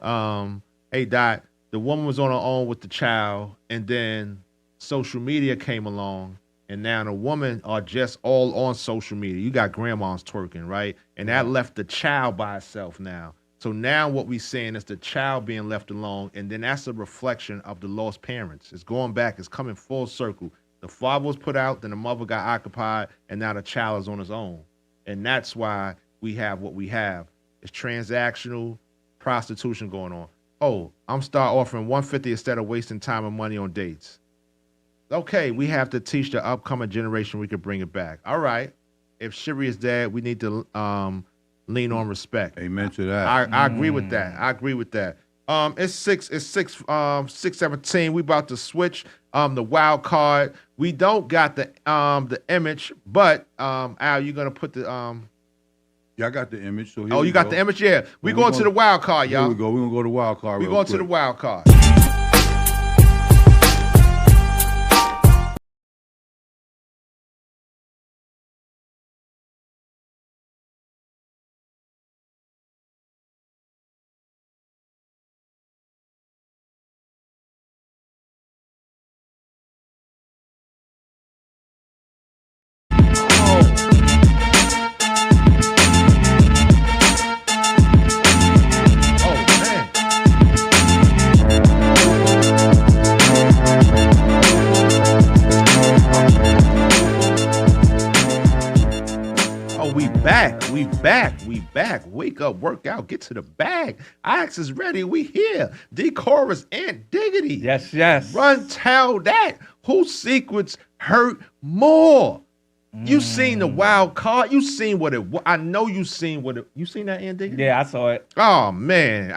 Hey, Dot, the woman was on her own with the child, and then social media came along, and now the women are just all on social media. You got grandmas twerking, right? And that left the child by itself now. So now what we're seeing is the child being left alone, and then that's a reflection of the lost parents. It's going back. It's coming full circle. The father was put out, then the mother got occupied, and now the child is on his own. And that's why we have what we have. It's transactional prostitution going on. Oh, I'm start offering $150 instead of wasting time and money on dates. Okay, we have to teach the upcoming generation we can bring it back. All right. If chivalry is dead, we need to lean on respect. Amen to that. I agree with that. I agree with that. It's 6:17. We about to switch the wild card. We don't got the image, but Al, you gonna put the Yeah, I got the image. So you got the image? Yeah. We going to the wild card, y'all. Here we go. We're gonna go to wild card. We real going quick. to the wild card. We back. Wake up, work out, get to the bag. IAX is ready. We here. D-Chorus and Diggity. Yes. Run, tell that. Whose secrets hurt more? You seen the wild card. You seen what it was. I know you seen what it. You seen that, and Diggity? Yeah, I saw it. Oh, man.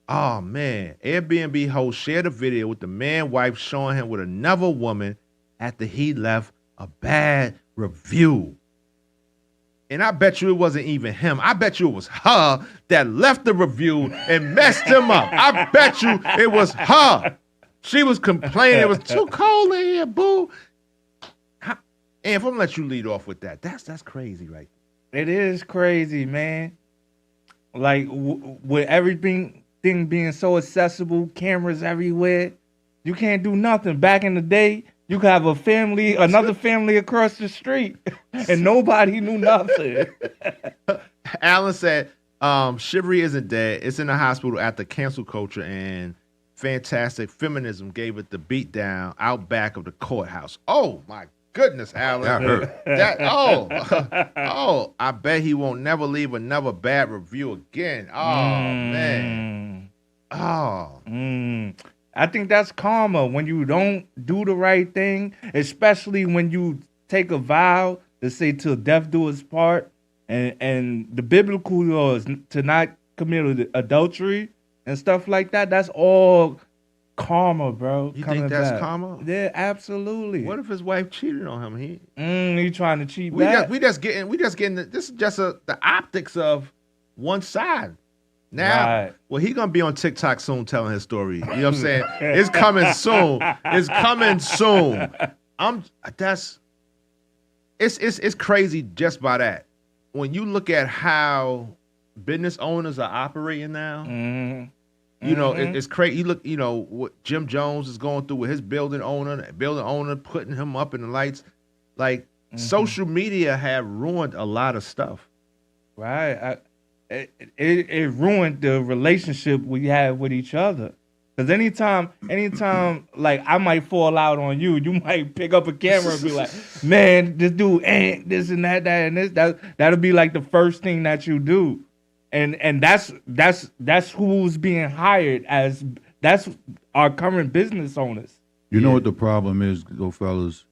Oh, man. Airbnb host shared a video with the man wife showing him with another woman after he left a bad review. And I bet you it wasn't even him. I bet you it was her that left the review and messed him up. I bet you it was her. She was complaining it was too cold in here, boo. And if I'm gonna let you lead off with that, that's crazy, right? It is crazy, man. Like with everything being so accessible, cameras everywhere, you can't do nothing. Back in the day, you could have another family across the street, and nobody knew nothing. Alan said, chivalry isn't dead. It's in the hospital after cancel culture and Fantastic Feminism gave it the beat down out back of the courthouse. Oh my goodness, Alan. That hurt. I bet he won't never leave another bad review again. Oh man. Oh. I think that's karma when you don't do the right thing, especially when you take a vow to say till death do us part, and the biblical law is to not commit adultery and stuff like that. That's all karma, bro. You think that's karma? Yeah, absolutely. What if his wife cheated on him? He trying to cheat we back? we just getting this is just the optics of one side. Now, well, he gonna be on TikTok soon telling his story. You know what I'm saying? It's coming soon. It's coming soon. It's crazy just by that. When you look at how business owners are operating now, you know, it's crazy. You look, you know, what Jim Jones is going through with his building owner putting him up in the lights. Like social media have ruined a lot of stuff. Right. It ruined the relationship we have with each other. Because anytime, like I might fall out on you, you might pick up a camera and be like, "Man, this dude ain't this and that and this." That'll be like the first thing that you do, and that's who's being hired as that's our current business owners. You know what the problem is, though, fellas?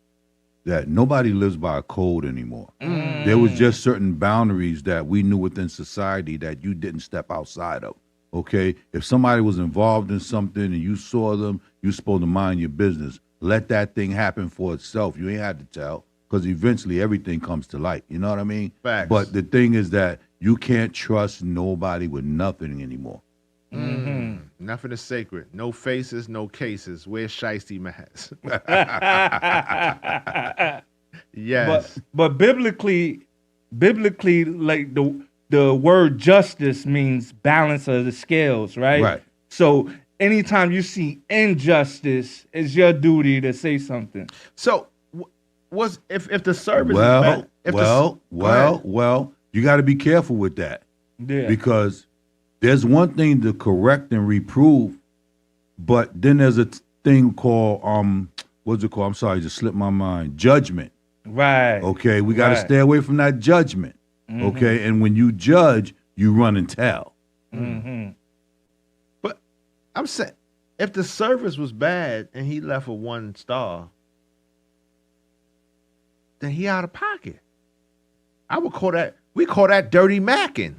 That nobody lives by a code anymore. There was just certain boundaries that we knew within society that you didn't step outside of. Okay? If somebody was involved in something and you saw them, you're supposed to mind your business. Let that thing happen for itself. You ain't had to tell, because eventually everything comes to light. You know what I mean? Facts. But the thing is that you can't trust nobody with nothing anymore. Nothing is sacred. No faces, no cases. Where's shiesty masks? Yes. But biblically, like the word justice means balance of the scales, right? Right. So anytime you see injustice, it's your duty to say something. So if the service well, is well, you got to be careful with that. Yeah. Because there's one thing to correct and reprove, but then there's a thing called what's it called? I'm sorry, it just slipped my mind. Judgment. Right. Okay, we got to stay away from that judgment. Okay, and when you judge, you run and tell. But I'm saying, if the service was bad and he left a 1 star, then he out of pocket. We call that dirty macking.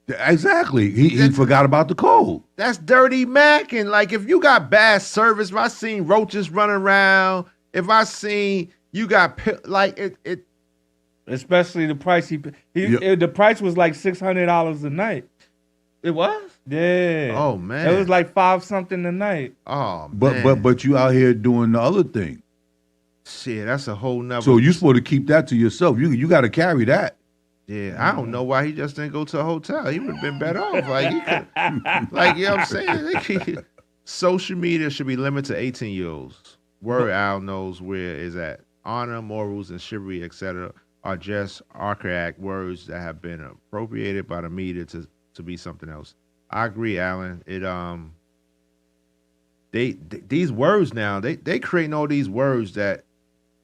Exactly. He forgot about the code. That's dirty macking. Like, if you got bad service, if I seen roaches running around, if I seen you got like it. Especially the price the price was like $600 a night. It was? Yeah. Oh man. It was like $5 something a night. Oh man. But you out here doing the other thing. Shit, that's a whole nother. So you're supposed to keep that to yourself. You got to carry that. Yeah, I don't know why he just didn't go to a hotel. He would have been better off. Like, he could, like, you know what I'm saying? Social media should be limited to 18-year-olds. Word Al knows where is at. Honor, morals, and chivalry, etc., are just archaic words that have been appropriated by the media to be something else. I agree, Alan. These words now, they creating all these words that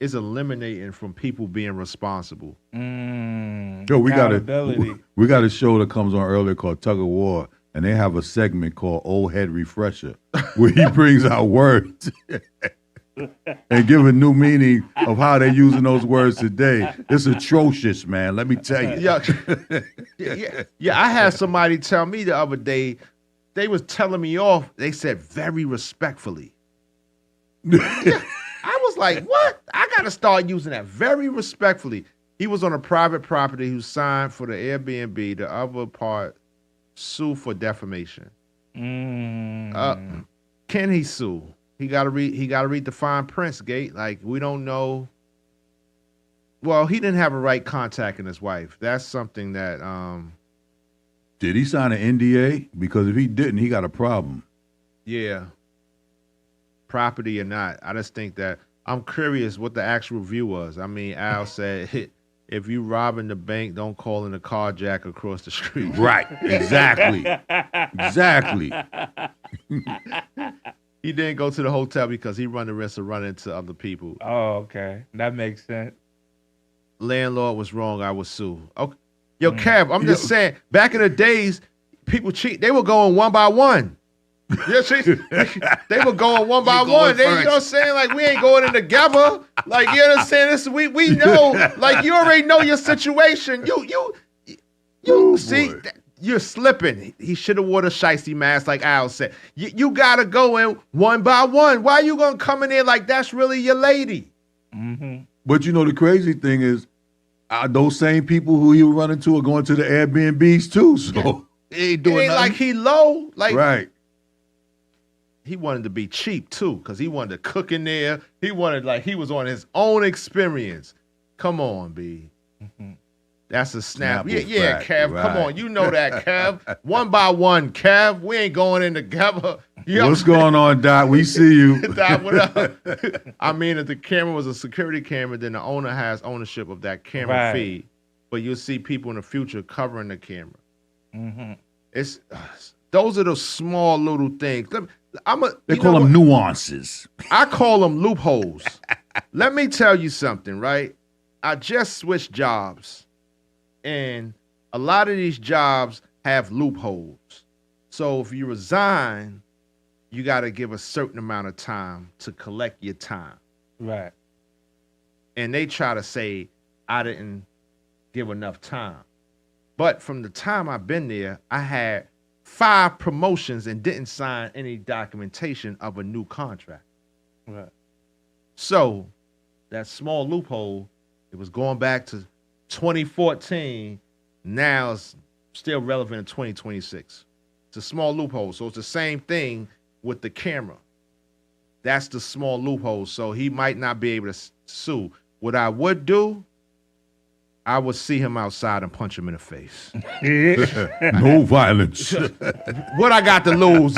is eliminating from people being responsible. Yo, we got a show that comes on earlier called Tug of War, and they have a segment called Old Head Refresher, where he brings out words and give a new meaning of how they're using those words today. It's atrocious, man. Let me tell you. Yeah. I had somebody tell me the other day, they was telling me off. They said very respectfully. I was like, what? I got to start using that very respectfully. He was on a private property who signed for the Airbnb. The other part sue for defamation. Can he sue? He got to read the fine print, Gate. Like, we don't know. Well, he didn't have a right contacting his wife. That's something that. Did he sign an NDA? Because if he didn't, he got a problem. Yeah. Property or not, I just think that I'm curious what the actual review was. I mean, Al said, if you robbing the bank, don't call in a carjack across the street. Right. Exactly. Exactly. He didn't go to the hotel because he run the risk of running into other people. Oh, okay. That makes sense. Landlord was wrong. I would sue. Okay. Yo, Kev, I'm just saying, back in the days, people cheat. They were going one by one. Yeah, they were going one by one. They, you know what I'm saying? Like, we ain't going in together. Like, you understand this? We know. Like, you already know your situation. You see, you're slipping. He should have wore the shiesty mask, like Al said. You gotta go in one by one. Why you gonna come in there like that's really your lady? Mm-hmm. But you know, the crazy thing is, those same people who you run into are going to the Airbnbs too. So he ain't doing it ain't nothing. like he low. Like, right. He wanted to be cheap too, because he wanted to cook in there. He wanted, like, he was on his own experience. Come on, B. Mm-hmm. That's a snap. Snapple Yeah, fact, Kev. right. Come on, you know that, Kev. One by one, Kev. We ain't going in together. What's going on, Doc? We see you. Doc, what up? I mean, if the camera was a security camera, then the owner has ownership of that camera feed. But you'll see people in the future covering the camera. Mm-hmm. It's those are the small little things. They call them nuances. I call them loopholes. Let me tell you something, right? I just switched jobs, and a lot of these jobs have loopholes. So if you resign, you got to give a certain amount of time to collect your time. Right. And they try to say, I didn't give enough time. But from the time I've been there, I had 5 promotions and didn't sign any documentation of a new contract. Right. So that small loophole, it was going back to 2014. Now it's still relevant in 2026. It's a small loophole. So it's the same thing with the camera. That's the small loophole. So he might not be able to sue. What I would do, I would see him outside and punch him in the face. No violence. What I got to lose?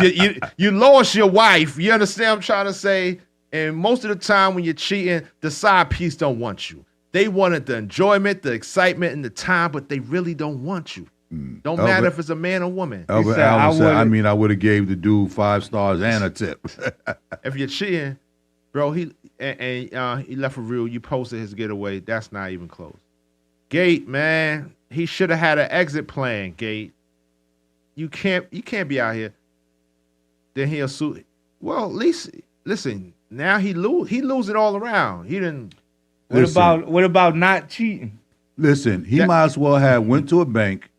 You lost your wife. You understand what I'm trying to say? And most of the time when you're cheating, the side piece don't want you. They wanted the enjoyment, the excitement, and the time, but they really don't want you. Don't matter if it's a man or woman. Albert Allen said, I would have gave the dude 5 stars and a tip. If you're cheating, bro, he left a reel. You posted his getaway. That's not even close. Gate, man, he should have had an exit plan. Gate, you can't be out here. Then he'll sue. Well, at least listen. Now he lose it all around. He didn't. What about not cheating? Listen, he might as well have went to a bank,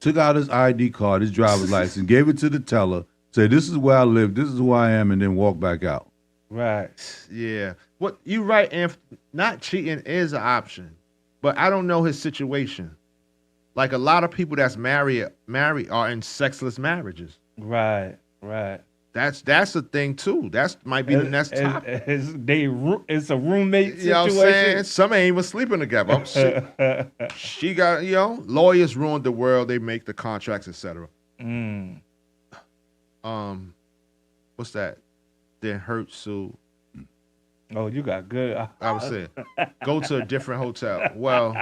took out his ID card, his driver's license, gave it to the teller, said, "This is where I live. This is who I am," and then walk back out. Right. Yeah. What you right, and not cheating is an option. But I don't know his situation. Like a lot of people that's married are in sexless marriages. Right. That's a thing too. That might be the next topic. It's a roommate situation. You know what I'm saying? Some ain't even sleeping together. She got, lawyers ruined the world. They make the contracts, etc. What's that? Then hurt Sue. Oh, you got good. I was saying, go to a different hotel. Well,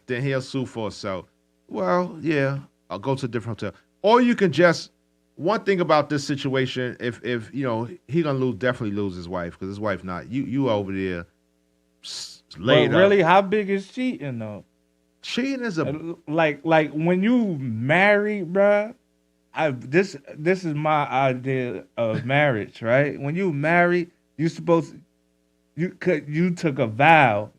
then he'll sue for herself. Well, yeah, I'll go to a different hotel. Or you can just, one thing about this situation, if he gonna definitely lose his wife, because his wife not. You over there laid But really, up. how big is cheating though? Cheating is like when you marry, bruh. This is my idea of marriage, right? When you marry, you took a vow,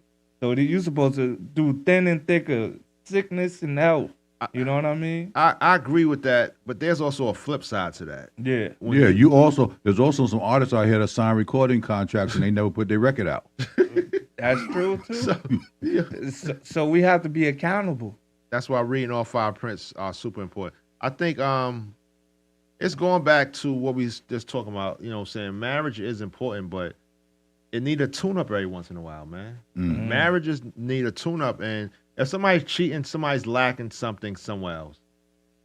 so that you supposed to do thin and thick of sickness and health. You know what I mean? I agree with that, but there's also a flip side to that. Yeah. There's also some artists out here that sign recording contracts and they never put their record out. That's true too. So we have to be accountable. That's why reading all 5 prints are super important. I think it's going back to what we just talking about. You know what I'm saying? Marriage is important, but it need a tune-up every once in a while, man. Mm-hmm. Marriages need a tune-up, and if somebody's cheating, somebody's lacking something somewhere else.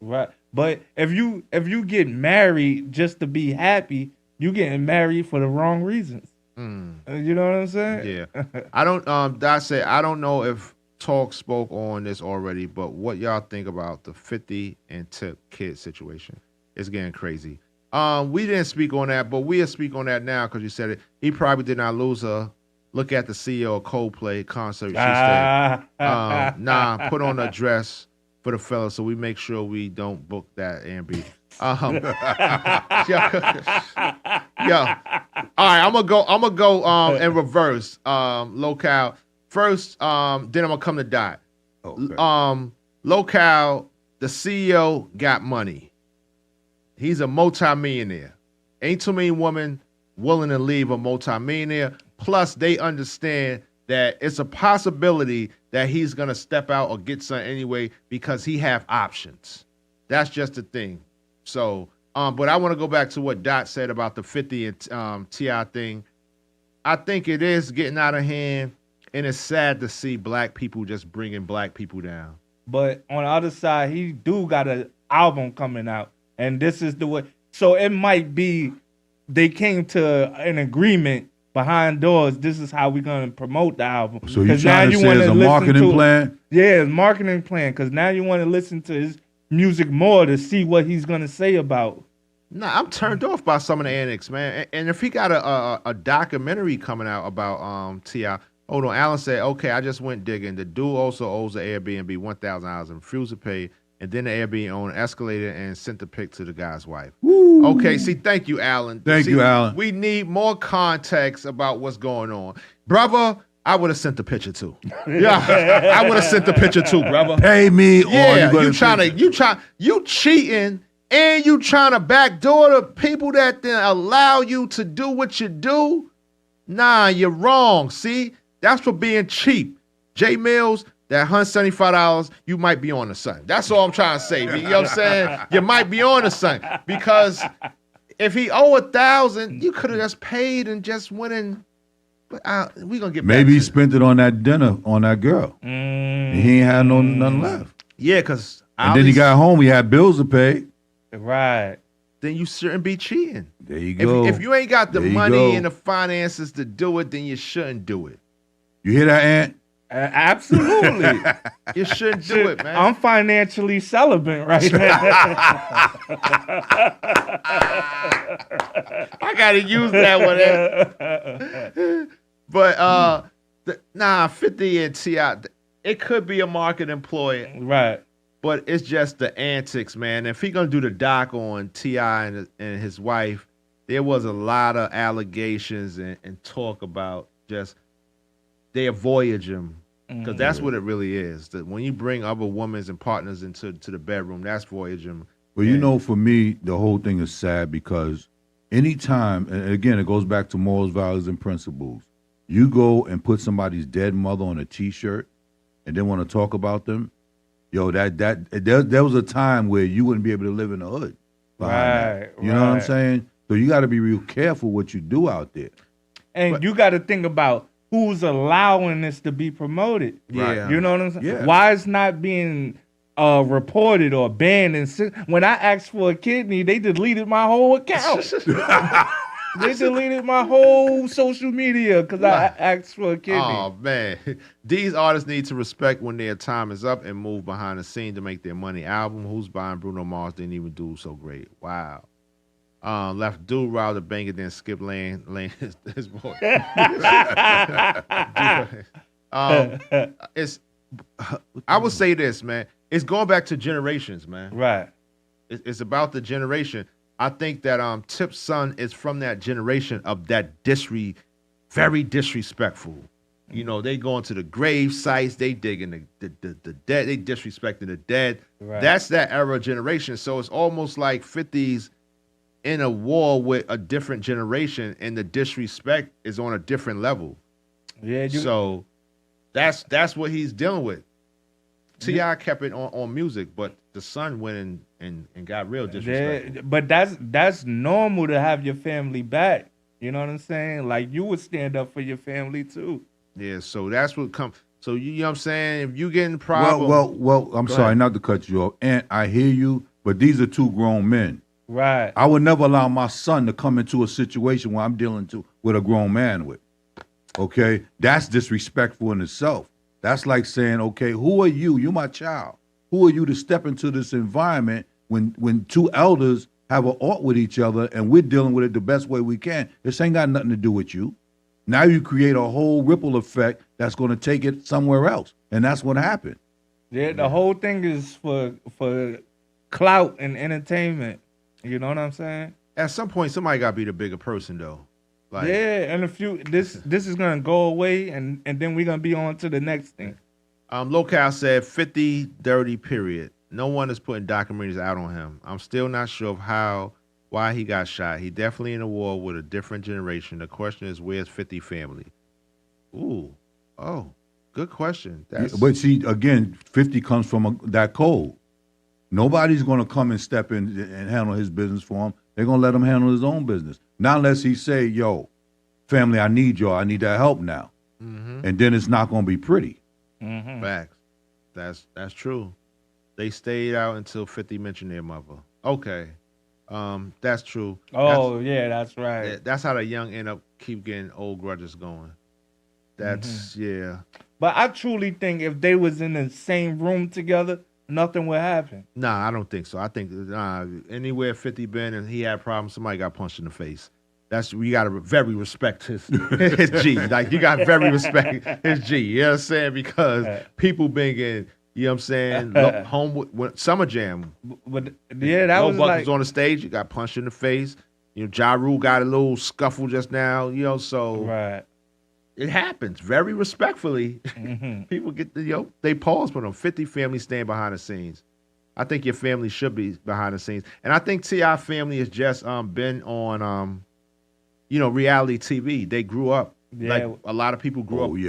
Right. But if you get married just to be happy, you getting married for the wrong reasons. You know what I'm saying? Yeah. I don't I don't know if Talk spoke on this already, but what y'all think about the 50 and tip kid situation? It's getting crazy. We didn't speak on that, but we'll speak on that now because you said it. He probably did not lose her. Look at the CEO of Coldplay concert. She said, nah, put on a dress for the fellas so we make sure we don't book that, Ambi. Yo. All right, I'm gonna go in reverse. Locale. First, then I'm gonna come to Dot. Okay. Locale, the CEO got money. He's a multimillionaire. Ain't too many women willing to leave a multimillionaire. Plus, they understand that it's a possibility that he's gonna step out or get something anyway because he have options. That's just the thing. So, but I want to go back to what Dot said about the 50 and T.I. thing. I think it is getting out of hand, and it's sad to see black people just bringing black people down. But on the other side, he do got an album coming out, and this is the way. So it might be they came to an agreement behind doors. This is how we're gonna promote the album. So you trying to say it's a marketing plan? Yeah, it's a marketing plan because now you want to listen to his music more to see what he's gonna say about. Nah, I'm turned off by some of the antics, man. And if he got a documentary coming out about T.I., hold on, Alan said, okay, I just went digging. The dude also owes the Airbnb $1,000 and refused to pay, and then the Airbnb owner escalated and sent the pic to the guy's wife. Woo. Okay, see, thank you, Alan. Thank you, Alan. We need more context about what's going on. Brother, I would have sent the picture too. Yeah, I would have sent the picture too, brother. Pay me yeah, or you cheating and you trying to backdoor the people that then allow you to do what you do. Nah, you're wrong. See, that's for being cheap. J Mills, that $175, you might be on the sun. That's all I'm trying to say. You know what I'm saying? You might be on the sun because if he owe $1,000, you could have just paid and just went in. But we gonna get maybe back he spent it on that dinner on that girl. And he ain't had nothing left. Yeah, because and then he got home. He had bills to pay. Right. Then you shouldn't be cheating. There you go. If you ain't got the money and the finances to do it, then you shouldn't do it. You hear that, Ant? Absolutely. You shouldn't do it, man. I'm financially celibate right now. I gotta use that one. But 50 and T.I., it could be a marketing ploy. Right. But it's just the antics, man. If he gonna do the doc on T.I. and his wife, there was a lot of allegations and talk about just they voyage him. Because that's what it really is. That when you bring other women and partners into the bedroom, that's voyaging. Well, you know, for me, the whole thing is sad because anytime, and again, it goes back to morals, values, and principles. You go and put somebody's dead mother on a T-shirt and then want to talk about them. Yo, there was a time where you wouldn't be able to live in the hood. Right. You know what I'm saying? So you got to be real careful what you do out there. And you got to think about who's allowing this to be promoted. Yeah. You know what I'm saying? Yeah. Why it's not being reported or banned? And when I asked for a kidney, they deleted my whole account. They deleted my whole social media because I asked for a kidney. Oh, man. These artists need to respect when their time is up and move behind the scene to make their money. Album, Who's Buying Bruno Mars didn't even do so great. Wow. Left dude Raul to bang it, then skip lane his boy. I would say this, man. It's going back to generations, man. Right. It's about the generation. I think that Tip's son is from that generation of that very disrespectful. You know, they going to the grave sites, they digging the dead, they disrespecting the dead. Right. That's that era generation. So it's almost like 50s in a war with a different generation, and the disrespect is on a different level. Yeah. So that's what he's dealing with. T.I. kept it on music, but the son went and got real disrespectful. But that's normal to have your family back. You know what I'm saying? Like you would stand up for your family too. Yeah, so that's what comes. So you know what I'm saying? If you get in problem. Well, I'm sorry not to cut you off. And I hear you, but these are two grown men. Right. I would never allow my son to come into a situation where I'm dealing with a grown man with. Okay? That's disrespectful in itself. That's like saying, okay, who are you? You're my child. Who are you to step into this environment when two elders have an art with each other, and we're dealing with it the best way we can. This ain't got nothing to do with you. Now you create a whole ripple effect that's going to take it somewhere else, and that's what happened. Yeah, the whole thing is for clout and entertainment. You know what I'm saying? At some point, somebody got to be the bigger person, though. Like, yeah, and this is gonna go away, and then we're gonna be on to the next thing. Locale said 50 dirty period. No one is putting documentaries out on him. I'm still not sure of why he got shot. He definitely in a war with a different generation. The question is, where's 50 family? Ooh, oh, good question. But see, again, 50 comes from that code. Nobody's going to come and step in and handle his business for him. They're going to let him handle his own business. Not unless he say, yo, family, I need y'all. I need that help now. Mm-hmm. And then it's not going to be pretty. Mm-hmm. Facts. That's true. They stayed out until 50 mentioned their mother. Okay. That's true. Oh, that's right. That's how the young end up keep getting old grudges going. That's, yeah. But I truly think if they was in the same room together, nothing would happen. Nah, I don't think so. I think anywhere 50 been and he had problems, somebody got punched in the face. You got to very respect his G. Like, you got to very respect his G. You know what I'm saying? Because people been getting, you know what I'm saying, home with Summer Jam. But yeah, that was like, on the stage, you got punched in the face. You know, Ja Rule got a little scuffle just now, you know, so right. It happens very respectfully. Mm-hmm. People get they pause for them. 50 families stand behind the scenes. I think your family should be behind the scenes. And I think T.I. family has just been on reality TV. They grew up. Yeah. Like a lot of people grew up with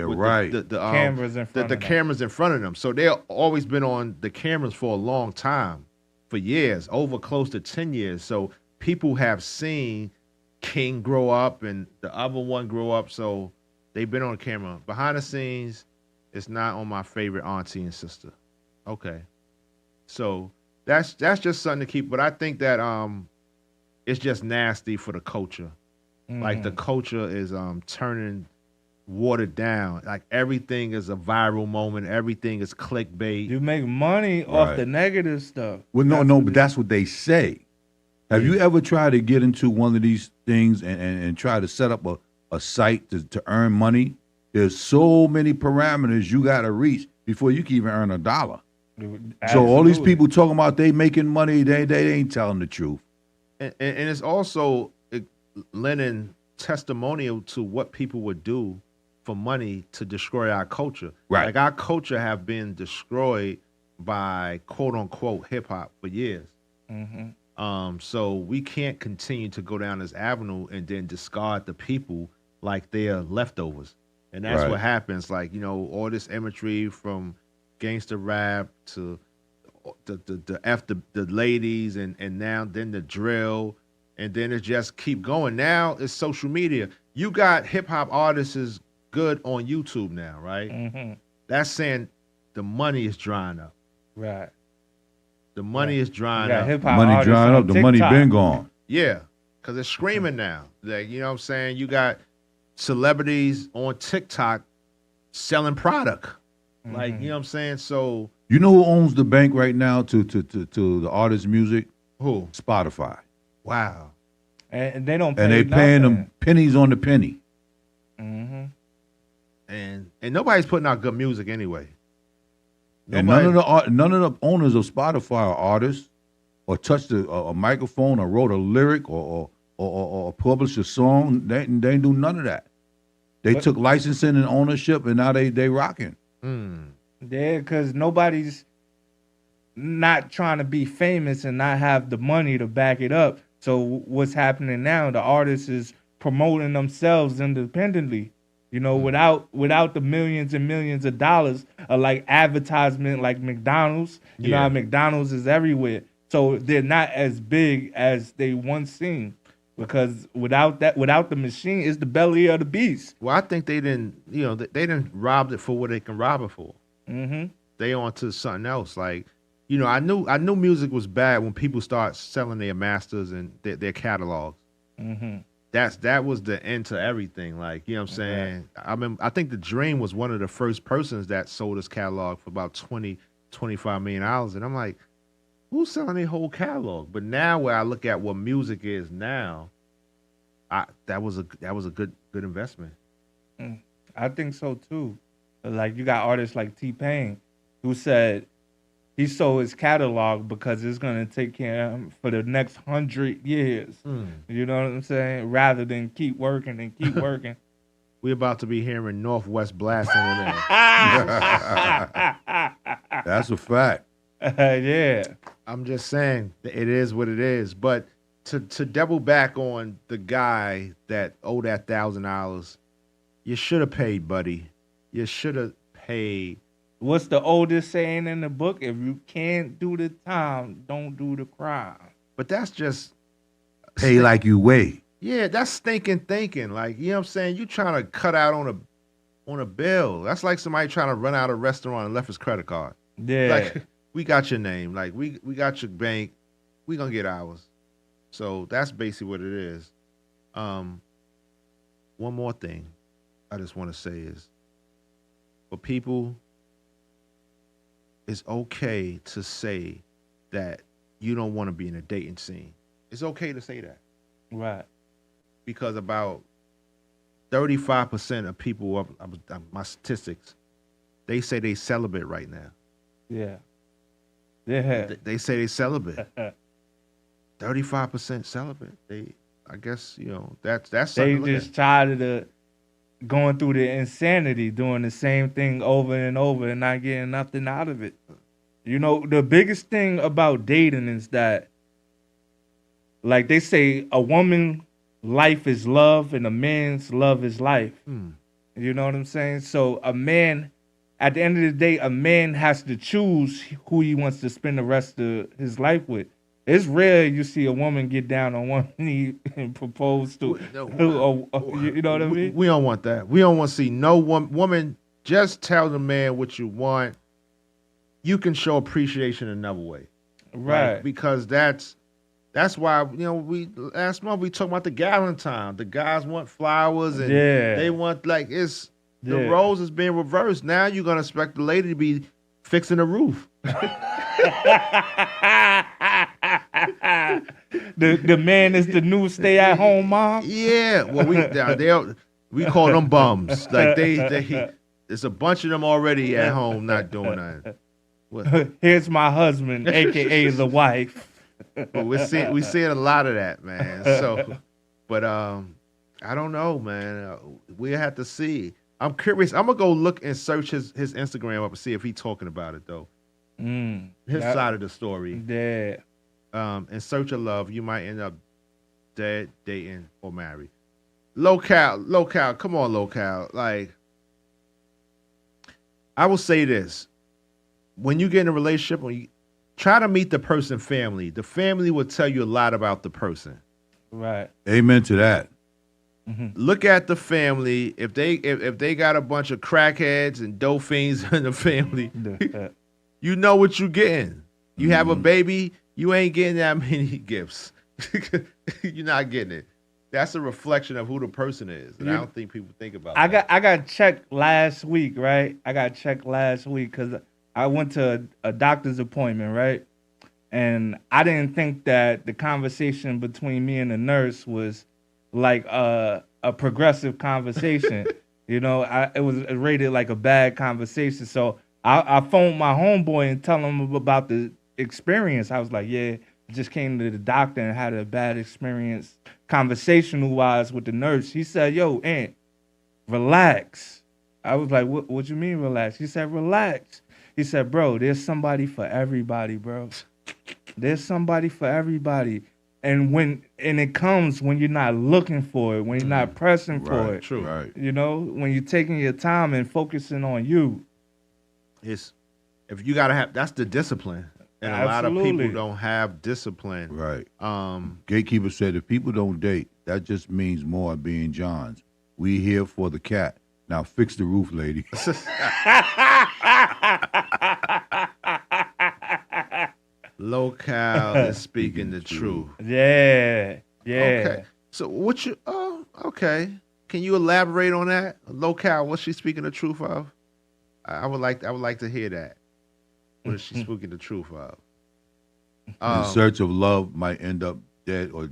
the cameras in front of them. cameras in front of them. So they've always been on the cameras for a long time, for years, over close to 10 years. So people have seen King grow up and the other one grow up. So they've been on camera. Behind the scenes, it's not on my favorite auntie and sister. Okay. So that's just something to keep. But I think that it's just nasty for the culture. Like the culture is turning watered down. Like everything is a viral moment. Everything is clickbait. You make money off the negative stuff. Well, no, but that's what they say. Have you ever tried to get into one of these things and try to set up a site to earn money? There's so many parameters you got to reach before you can even earn $1. Absolutely. So all these people talking about they making money, they ain't telling the truth. And it's also lending testimonial to what people would do for money to destroy our culture. Right. Like our culture have been destroyed by quote unquote hip hop for years. Mm-hmm. So we can't continue to go down this avenue and then discard the people like they're leftovers. And that's what happens. Like, all this imagery from gangster rap to the ladies and now then the drill. And then it just keep going. Now it's social media. You got hip hop artists is good on YouTube now, right? Mm-hmm. That's saying the money is drying up. Right. The money is drying up. Hip-hop Money drying up. The money been gone. Yeah, because it's screaming now. Like, you know what I'm saying? You got celebrities on TikTok selling product. Like, you know what I'm saying? So you know who owns the bank right now to the artist's music? Who? Spotify. Wow. And they don't pay and they paying nothing. them pennies on the penny. Mm-hmm. And nobody's putting out good music anyway. And none of the owners of Spotify are artists, or touched a microphone, or wrote a lyric, or published a song. They ain't do none of that. They took licensing and ownership, and now they rocking. Yeah, because nobody's not trying to be famous and not have the money to back it up. So what's happening now? The artist is promoting themselves independently. Without the millions and millions of dollars of like advertisement, like McDonald's. You know how McDonald's is everywhere. So they're not as big as they once seemed. Because without the machine, it's the belly of the beast. Well, I think they didn't rob it for what they can rob it for. Mm-hmm. They on to something else. Like, I knew music was bad when people start selling their masters and their catalogs. Mm-hmm. That was the end to everything. Like, you know what I'm saying? Right. I think The Dream was one of the first persons that sold his catalog for about $20-25 million. And I'm like, who's selling their whole catalog? But now, where I look at what music is now, that was a good investment. I think so too. Like you got artists like T-Pain, who said he sold his catalog because it's gonna take care of him for the next 100 years. You know what I'm saying? Rather than keep working and keep working. We're about to be hearing Northwest blasting in there. That's a fact. Yeah. I'm just saying it is what it is. But to double back on the guy that owed that $1,000, you should have paid, buddy. You should have paid. What's the oldest saying in the book? If you can't do the time, don't do the crime. But that's just Pay like you weigh. Yeah, that's stinking thinking. Like, you know what I'm saying? You trying to cut out on a bill. That's like somebody trying to run out of a restaurant and left his credit card. Yeah. Like, we got your name. Like, we got your bank. We gonna get ours. So that's basically what it is. One more thing I just want to say is, for people, it's okay to say that you don't want to be in a dating scene. It's okay to say that. Right. Because about 35% of people, my statistics, they say they celibate right now. Yeah. Yeah. They say they celibate. 35% celibate. I guess, that's They something to look just tired of going through the insanity, doing the same thing over and over and not getting nothing out of it. The biggest thing about dating is that, like they say, a woman's life is love and a man's love is life. You know what I'm saying? So a man, at the end of the day, a man has to choose who he wants to spend the rest of his life with. It's rare you see a woman get down on one knee and propose to, you know what I mean? We don't want that. We don't want to see no woman. Just tell the man what you want. You can show appreciation another way, right? Because that's why we last month we talked about the Galentine. The guys want flowers and they want the roles is being reversed. Now you're gonna expect the lady to be fixing the roof. The man is the new stay-at-home mom. Yeah, well we call them bums. Like there's a bunch of them already at home not doing nothing. Here's my husband, aka the wife. But we're seeing a lot of that, man. So, but I don't know, man. We have to see. I'm curious. I'm gonna go look and search his Instagram up and see if he's talking about it though. His side of the story. Yeah. In search of love, you might end up dead, dating, or married. Local. Come on, local. Like, I will say this: when you get in a relationship, when you try to meet the person's family, the family will tell you a lot about the person. Right. Amen to that. Look at the family. If they got a bunch of crackheads and dope fiends in the family, you know what you're getting. You have a baby, you ain't getting that many gifts. You're not getting it. That's a reflection of who the person is, and I don't think people think about that. I got checked last week, right? I got checked last week because I went to a doctor's appointment, right? And I didn't think that the conversation between me and the nurse was like a progressive conversation. It was rated like a bad conversation. So I phoned my homeboy and tell him about the experience. I was like, yeah, I just came to the doctor and had a bad experience conversational-wise with the nurse. He said, yo, Aunt, relax. I was like, what you mean relax? He said, relax. He said, bro, there's somebody for everybody, bro. There's somebody for everybody. And it comes when you're not looking for it, when you're not pressing for it. True. Right. When you're taking your time and focusing on you. If you gotta have, that's the discipline. And a lot of people don't have discipline. Right. Gatekeeper said if people don't date, that just means more being Johns. We here for the cat. Now fix the roof, lady. Local is speaking the truth. Yeah. Okay. So okay. Can you elaborate on that? Local, what's she speaking the truth of? I would like to hear that. What is she speaking the truth of? in search of love might end up dead or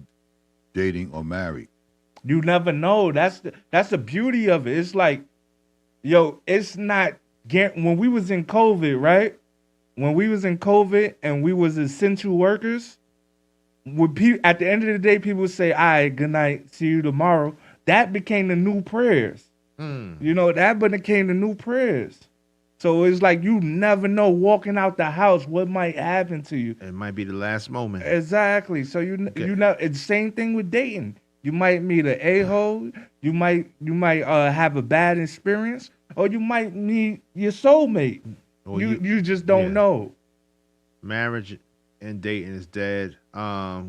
dating or married. You never know. That's the beauty of it. It's like, yo, it's not when we was in COVID, right? When we was in COVID and we was essential workers, at the end of the day, people would say, all right, good night, see you tomorrow. That became the new prayers. You know, that became the new prayers. So it's like you never know walking out the house what might happen to you. It might be the last moment. Exactly. So you know, it's the same thing with dating. You might meet an a-hole. You might have a bad experience, or you might meet your soulmate. You just don't know. Marriage and dating is dead.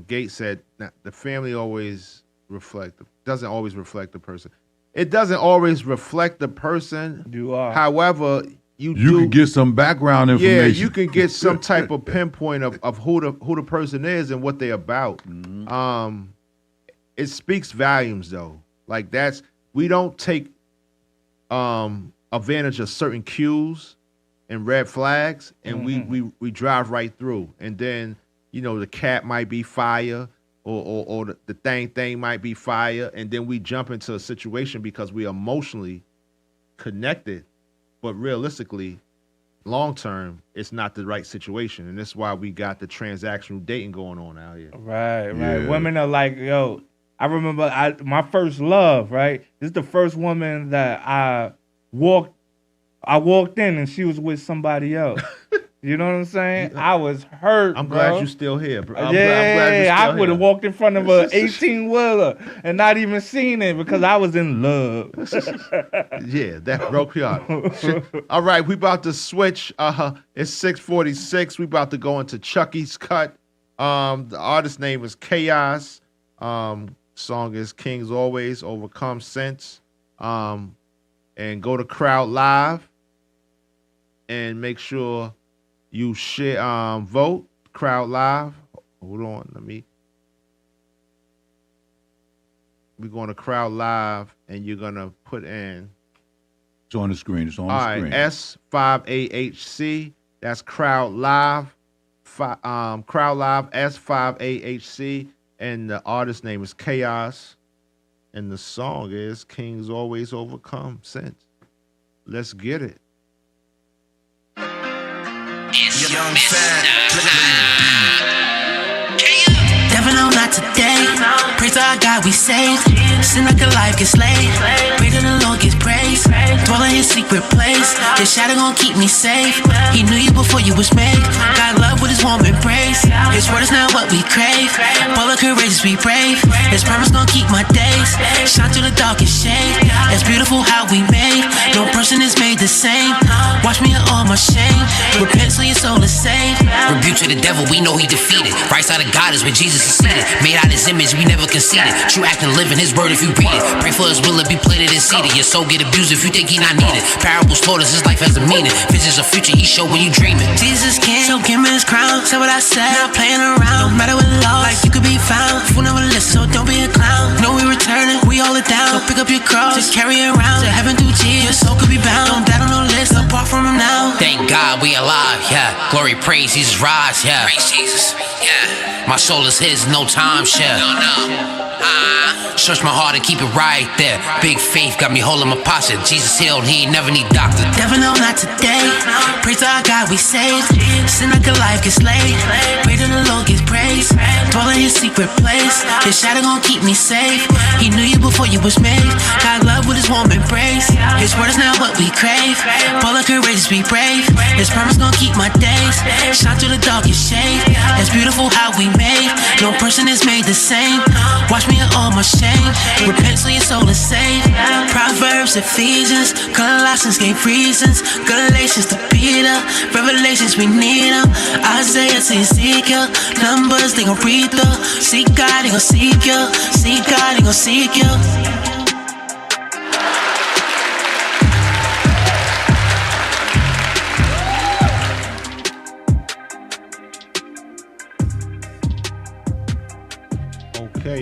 Gates said the family doesn't always reflect the person. It doesn't always reflect the person. You are. However, you can get some background information. Yeah, you can get some type of pinpoint of who the person is and what they're about. It speaks volumes though. Like we don't take advantage of certain cues and red flags, and we drive right through. And then, you know, the cat might be fire, or the thing might be fire, and then we jump into a situation because we're emotionally connected, but realistically, long term, it's not the right situation, and that's why we got the transactional dating going on out here. Right. Women are like, yo, I remember my first love, right? This is the first woman that I walked in and she was with somebody else. You know what I'm saying? I was hurt. I'm glad you're still here, bro. I'm glad I would have walked in front of an 18-wheeler and not even seen it because I was in love. Yeah, that broke you out. All right, we about to switch. It's 6:46. We about to go into Chucky's cut. The artist name is Chaos. Song is Kings Always Overcome Sense. And go to Crowd Live and make sure you share, vote. Crowd Live. Hold on, we're going to Crowd Live, and you're gonna put in. It's on the screen. It's on the screen. S5AHC. That's Crowd Live. Crowd Live S5AHC, and the artist name is Chaos, and the song is Kings Always Overcome Sense. Let's get it. It's young fat. Never know not today. Praise our God we saved. Sin like a life gets laid. Pray to the Lord gets praised. Dwell in his secret place. His shadow gon' keep me safe. He knew you before you was made. God love with his warm embrace. His word is not what we crave. Bold and courageous we brave. His promise gon' keep my days. Shine through the darkest shade. It's beautiful how we made. No person is made the same. Watch me in all my shame. Repent so your soul is saved. Rebuke to the devil, we know he defeated. Right side of God is where Jesus is seated. Made out his image, we never conceded. True act and live in his word if you read it. Pray for his will to be plated and seated. Your soul get abused if you think he not needed. Parables told us his life has a meaning. Visions of future he showed when you dreaming. Jesus king, so give me his crown. Say what I said, not playing around. No matter what loss, like you could be found. Fool never listen, so don't be a clown. Know we returning, we all it down. So pick up your cross, just carry it around. To heaven through Jesus, your soul could be bound. Don't die on no list, apart from him now. Thank God we alive, yeah. Glory, praise, Jesus rise, yeah. Praise Jesus, yeah. My soul is his, no time share. Search my heart and keep it right there. Big faith got me holding my posture. Jesus healed, he ain't never need doctor. Never know not today. Praise our God we saved. Sin like a life gets laid. Pray to the Lord gets praised. Dwell in his secret place. His shadow gon' keep me safe. He knew you before you was made. God love with his warm embrace. His word is not what we crave. Bold and courageous be brave. His promise gon' keep my days. Shine through the darkest shade. It's beautiful how we made. No person is made the same. Watch me in all my shame. Repent so your soul is saved. Proverbs, Ephesians, Colossians gave reasons. Galatians to Peter, Revelations we need them. Isaiah to Ezekiel, Numbers they gon' read the. Seek God, they gon' seek you. Seek God, they gon' seek you.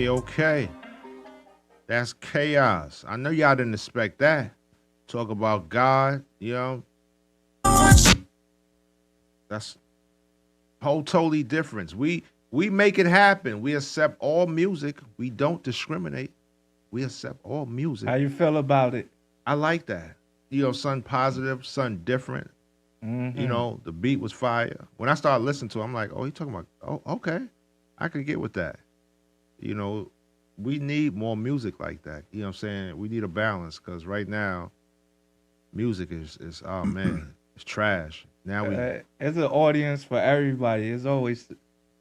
Okay. That's Chaos. I know y'all didn't expect that. Talk about God, you know. That's Whole totally difference. We make it happen. We accept all music. We don't discriminate. We accept all music. How you feel about it? I like that. You know, something positive, something different. Mm-hmm. You know, the beat was fire. When I started listening to it, I'm like, oh, he talking about, oh, okay. I could get with that. You know, we need more music like that. You know what I'm saying? We need a balance because right now, music is oh man, it's trash. Now there's an audience for everybody. It's always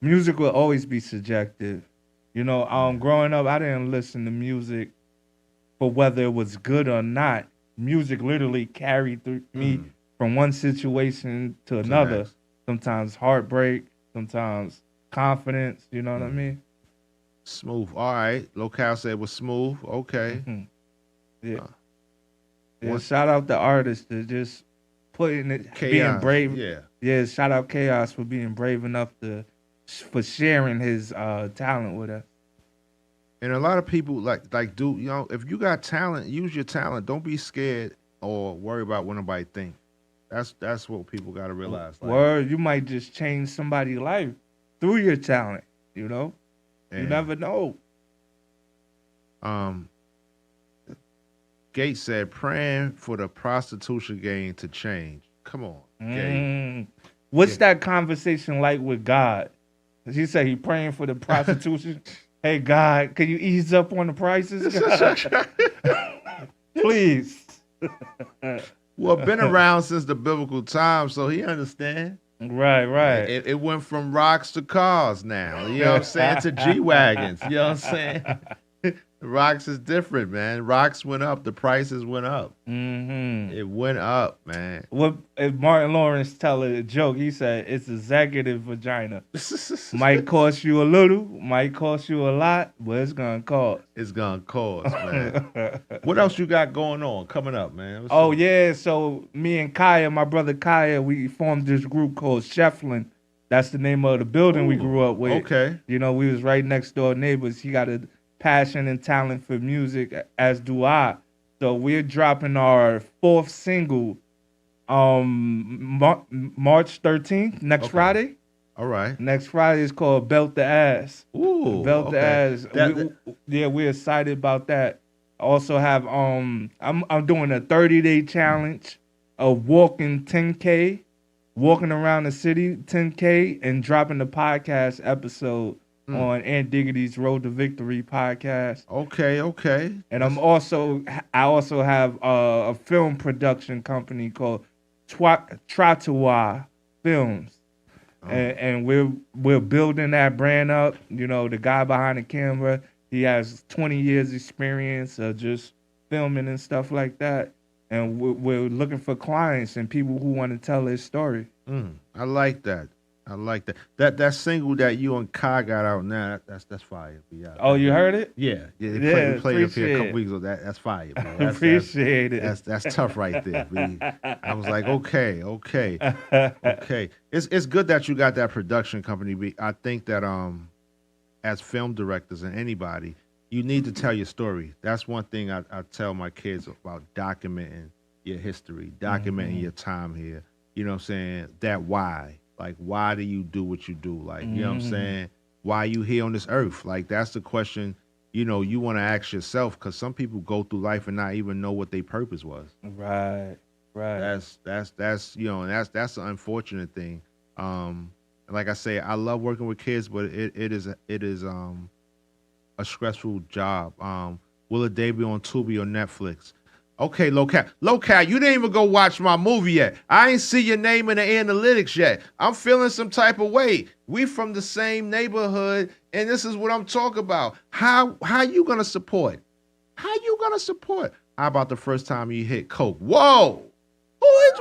music will always be subjective. You know, growing up, I didn't listen to music for whether it was good or not. Music literally carried through me from one situation to another. next. Sometimes heartbreak, sometimes confidence. You know what I mean? Smooth. All right. Locale said it was smooth. Okay. Yeah. Yeah. Shout out the artist that just putting it, being Chaos, brave. yeah. Yeah. Shout out Chaos for being brave enough for sharing his talent with us. And a lot of people like do, you know, if you got talent, use your talent. Don't be scared or worry about what nobody think. That's what people got to realize. Like, Word, you might just change somebody's life through your talent. You know, you and, never know. Gates said, praying for the prostitution game to change. Come on, Gates. What's that conversation like with God? He said he praying for the prostitution. Hey God, can you ease up on the prices? Please. Well, been around since the biblical times, so he understand. Right. It went from rocks to cars now. You know what I'm saying? To G-Wagons. You know what I'm saying? Rocks is different, man. Rocks went up. The prices went up. Mm-hmm. It went up, man. What if Martin Lawrence tell a joke? He said it's executive vagina. Might cost you a little, might cost you a lot, but it's gonna cost. It's gonna cost, man. What else you got going on coming up, man? Yeah, so me and Kaya, my brother Kaya, we formed this group called Shefflin. That's the name of the building we grew up with. Okay. You know, we was right next door neighbors. He got a passion and talent for music, as do I. So we're dropping our 4th single March 13th, next Friday. All right. Next Friday is called Belt the Ass. Ooh, Belt the Ass. We're excited about that. I also have I'm doing a 30-day challenge of walking 10K, walking around the city 10K, and dropping the podcast episode on Aunt Diggity's Road to Victory podcast. Okay. And I also have a film production company called Tratawa Films. And we're building that brand up. You know, the guy behind the camera, he has 20 years experience of just filming and stuff like that. And we're looking for clients and people who want to tell their story. I like that. That single that you and Kai got out now, that's fire. Yeah. Oh, you heard it? Yeah. We played it here a couple weeks ago. That's fire, man. Appreciate it. That's tough right there, B. I was like, okay. It's good that you got that production company, B. I think that as film directors and anybody, you need to tell your story. That's one thing I tell my kids about documenting your history, documenting your time here. You know what I'm saying? That why. Like, why do you do what you do? Like, you know what I'm saying? Why are you here on this earth? Like, that's the question, you know, you want to ask yourself, because some people go through life and not even know what their purpose was. Right. That's you know, and that's an unfortunate thing. Like I say, I love working with kids, but it is a stressful job. Will it debut on Tubi or Netflix? Okay, Locale, you didn't even go watch my movie yet. I ain't see your name in the analytics yet. I'm feeling some type of way. We from the same neighborhood, and this is what I'm talking about. How you gonna support? How you gonna support? How about the first time you hit coke? Whoa! Who is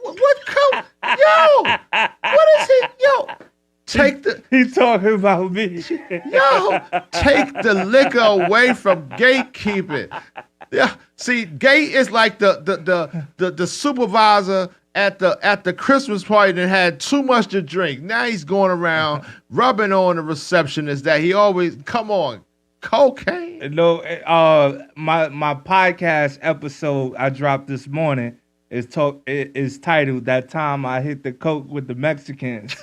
what coke? Yo! What is it? Yo! He's talking about me. Yo! Take the liquor away from gatekeeping. Yeah, see, Gate is like the supervisor at the Christmas party that had too much to drink. Now he's going around rubbing on the receptionist that he always come on cocaine. No, my podcast episode I dropped this morning is titled "That Time I Hit the Coke with the Mexicans."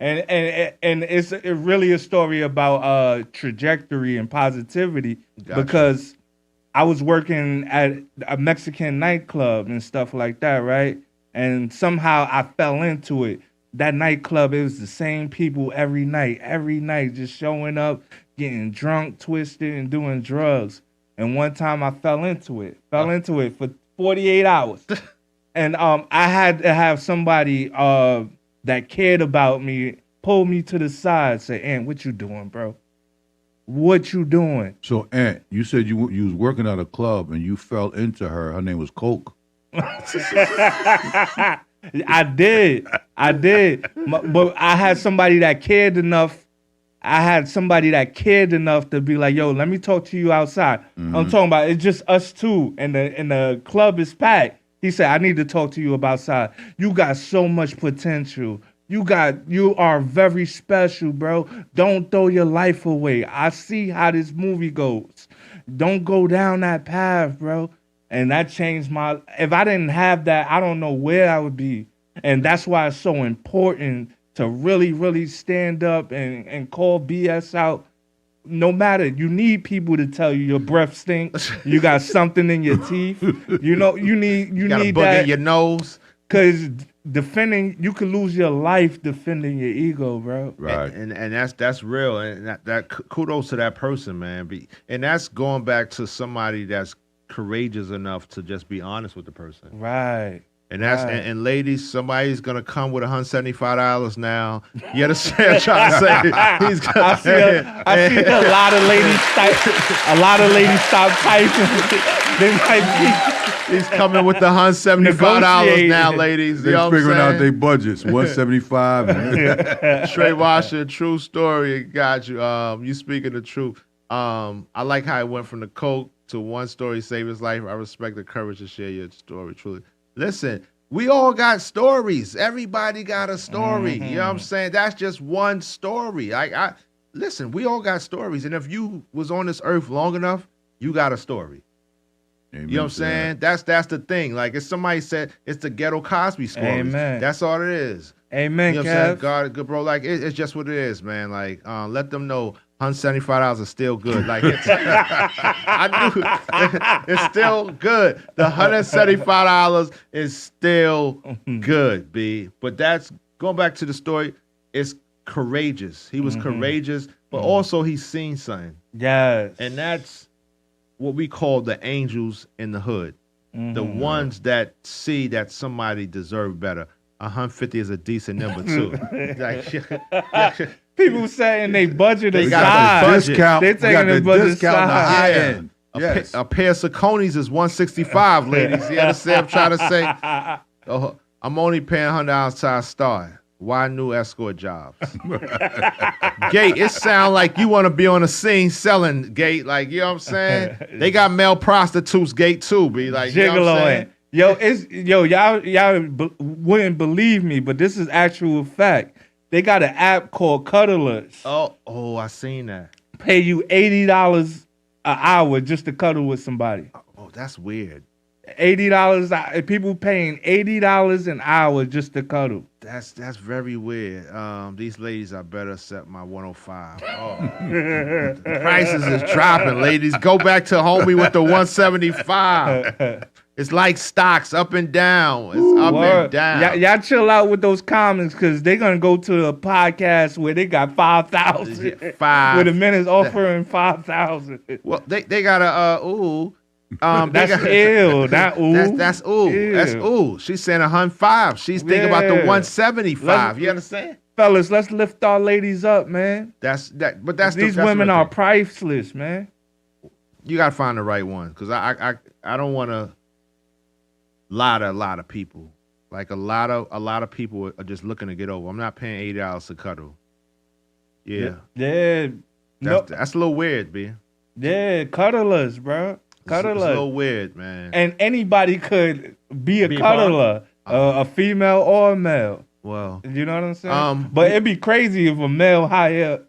And it's really a story about trajectory and positivity Gotcha. because I was working at a Mexican nightclub and stuff like that, right? And somehow I fell into it. That nightclub, it was the same people every night, just showing up, getting drunk, twisted, and doing drugs. And one time I fell into it for 48 hours. And I had to have somebody that cared about me pull me to the side, say, Aunt, what you doing, bro? What you doing? So, Aunt, you said you was working at a club and you fell into her. Her name was Coke. I did. But I had somebody that cared enough. To be like, yo, let me talk to you outside. I'm talking about it's just us two, and the club is packed. He said, I need to talk to you about outside. You got so much potential. You are very special, bro. Don't throw your life away. I see how this movie goes. Don't go down that path, bro. And that changed if I didn't have that, I don't know where I would be. And that's why it's so important to really, really stand up and call BS out. No matter, you need people to tell you your breath stinks. You got something in your teeth. You know, you need got a booger in your nose. Because you can lose your life defending your ego, bro. Right. And that's real. And that kudos to that person, man. And that's going back to somebody that's courageous enough to just be honest with the person. Right. And that's and ladies, somebody's gonna come with $175 now. You understand? I'm trying to say he's gonna, I see a lot of ladies stop typing. They might he's coming with the $175 now, ladies. They're figuring out their budgets. $175. Straight Washington, true story. Got you. You speaking the truth. I like how it went from the coke to one story save his life. I respect the courage to share your story. Truly. Listen, we all got stories. Everybody got a story. You know what I'm saying? That's just one story. Listen, we all got stories. And if you was on this earth long enough, you got a story. Amen, you know what I'm saying? That's the thing. Like if somebody said it's the ghetto Cosby story. Amen. That's all it is. Amen, you know what I'm saying? God, good bro. Like it's just what it is, man. Like let them know $175 is still good. Like I knew it's still good. The $175 is still good, B. But that's going back to the story. It's courageous. He was courageous, but also he's seen something. Yes. And that's what we call the angels in the hood. The ones that see that somebody deserves better. 150 is a decent number too. People saying they budget They aside. got the discount. They taking the budget discount on the high end. Yes. A pair of Sauconys is $165, ladies. You understand what I'm trying to say? I'm only paying $100 till I start. Why new escort jobs? Gate, it sound like you want to be on the scene selling, Gate. Like, you know what I'm saying? They got male prostitutes, Gate, too, be like, you know what I'm saying? Y'all wouldn't believe me, but this is actual fact. They got an app called Cuddlers. Oh, I seen that. Pay you $80 an hour just to cuddle with somebody. Oh, that's weird. $80. People paying $80 an hour just to cuddle. That's very weird. These ladies I better accept my 105. The prices is dropping, ladies. Go back to homie with the 175. It's like stocks, up and down. It's up and down. Y'all chill out with those comments because they're going to go to a podcast where they got 5,000. Where the men is offering 5,000. Well, they got a, that's ill. That's ooh. That's ooh. Ew. That's ooh. She's saying 105. She's thinking about the 175. You understand? Fellas, let's lift our ladies up, man. But these women are priceless, man. You gotta find the right one. Cause I don't wanna lie to a lot of people. Like a lot of people are just looking to get over. I'm not paying $80 to cuddle. Yeah. That's a little weird, B. Yeah, cuddlers, bro. Cuddler. It's a little weird, man. And anybody could be a cuddler, a female or a male. Well, you know what I'm saying? But it'd be crazy if a male hire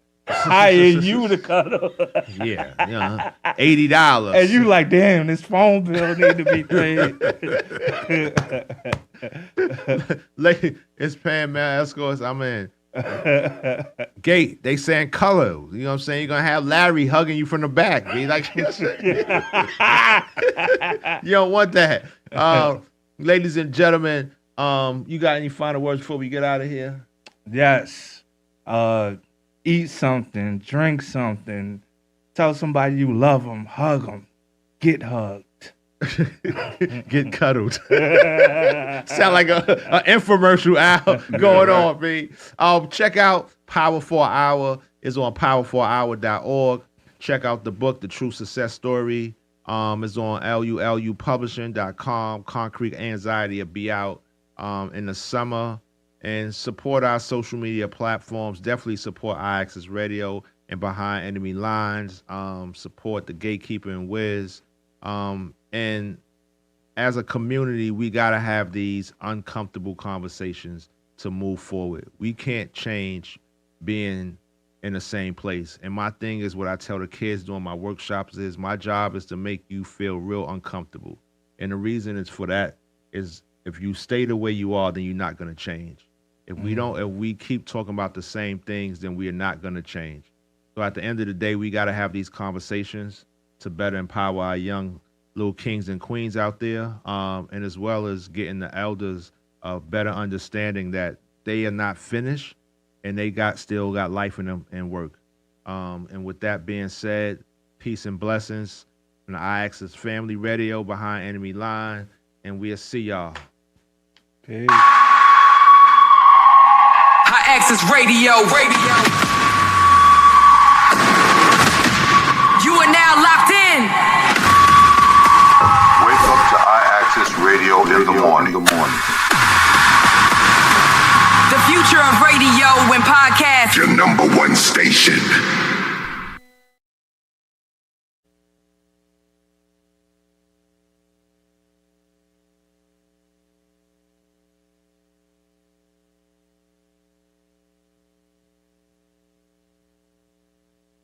you to cuddle. Yeah, $80. And you like, damn, this phone bill need to be paid. Like, it's paying male escorts. I mean, Gate, they saying color. You know what I'm saying? You're gonna have Larry hugging you from the back. Be like, you don't want that. Ladies and gentlemen, you got any final words before we get out of here? Yes. Eat something, drink something, tell somebody you love them, hug them, get hugged. Get cuddled. Sound like an infomercial out going on, B. Check out Power for an Hour. It's on power4hour.org. Check out the book, The True Success Story. It's on lulupublishing.com. Concrete Anxiety will be out in the summer. And support our social media platforms. Definitely support IAXIS Radio and Behind Enemy Lines. Support the Gatekeeper and WIZZ. And as a community, we got to have these uncomfortable conversations to move forward. We can't change being in the same place. And my thing is, what I tell the kids during my workshops is, my job is to make you feel real uncomfortable. And the reason it's for that is, if you stay the way you are, then you're not going to change. If we keep talking about the same things, then we are not going to change. So at the end of the day, we got to have these conversations to better empower our young little kings and queens out there, and as well as getting the elders a better understanding that they are not finished and they still got life in them and work. And with that being said, peace and blessings from the IAXIS Family Radio, Behind Enemy Line, and we'll see y'all. Peace. IAXIS Radio.